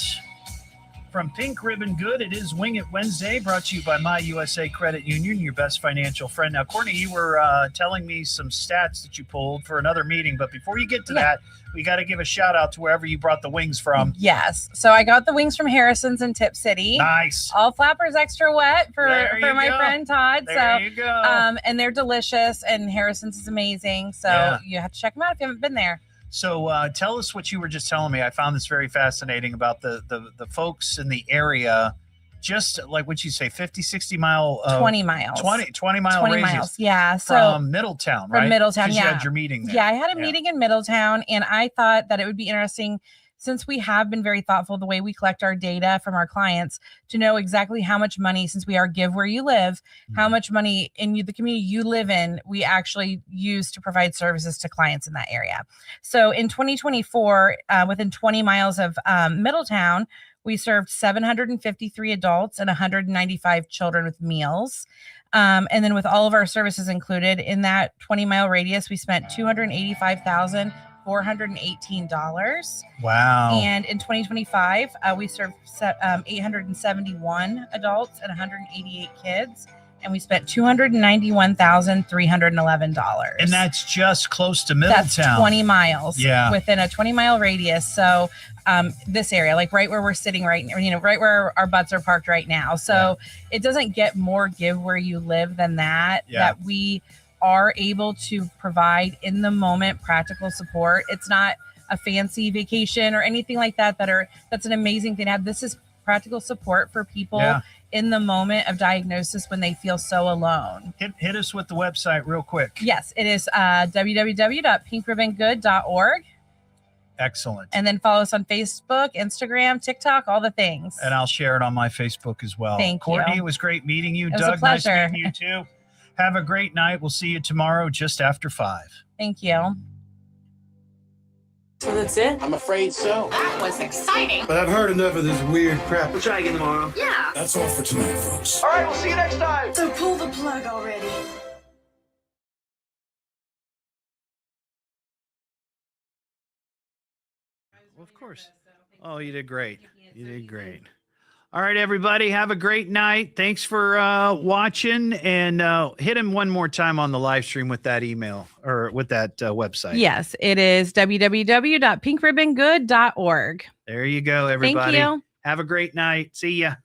from Pink Ribbon Good. It is Wing It Wednesday, brought to you by My USA Credit Union, your best financial friend. Now, Courtney, you were telling me some stats that you pulled for another meeting, but before you get to that, we got to give a shout out to wherever you brought the wings from. Yes. So I got the wings from Harrison's in Tip City. Nice. All flappers extra wet for my friend Todd. There you go. And they're delicious, and Harrison's is amazing. So you have to check them out if you haven't been there. So tell us what you were just telling me. I found this very fascinating about the folks in the area, just like what you say, 50, 60 mile. 20 miles. 20 mile 20 radius. Miles, yeah. So from Middletown, right? From Middletown, You had your meeting there. Yeah, I had a meeting in Middletown, and I thought that it would be interesting, since we have been very thoughtful the way we collect our data from our clients, to know exactly how much money, since we are Give Where You Live, how much money in the community you live in, we actually use to provide services to clients in that area. So in 2024, within 20 miles of Middletown, we served 753 adults and 195 children with meals. And then with all of our services included in that 20-mile radius, we spent $285,418. Wow. And in 2025, we served 871 adults and 188 kids, and we spent $291,311. And that's just close to Middletown. That's 20 miles. Yeah. Within a 20-mile radius. So this area, like right where we're sitting right now, right where our butts are parked right now. So it doesn't get more Give Where You Live than that, that we are able to provide in the moment practical support. It's not a fancy vacation or anything like that. That's an amazing thing to have. This is practical support for people in the moment of diagnosis when they feel so alone. Hit us with the website real quick. Yes, it is www.pinkribbongood.org. Excellent. And then follow us on Facebook, Instagram, TikTok, all the things. And I'll share it on my Facebook as well. Thank you. Courtney, it was great meeting you. It was Doug, a pleasure. nice meeting you too. Have a great night. We'll see you tomorrow just after 5. Thank you. So that's it? I'm afraid so. That was exciting. But I've heard enough of this weird crap. We'll try again tomorrow. Yeah. That's all for tonight, folks. All right, we'll see you next time. So pull the plug already. Well, of course. Oh, you did great. You did great. All right, everybody, have a great night. Thanks for watching, and hit him one more time on the live stream with that email or with that website. Yes, it is www.pinkribbongood.org. There you go, everybody. Thank you. Have a great night. See ya.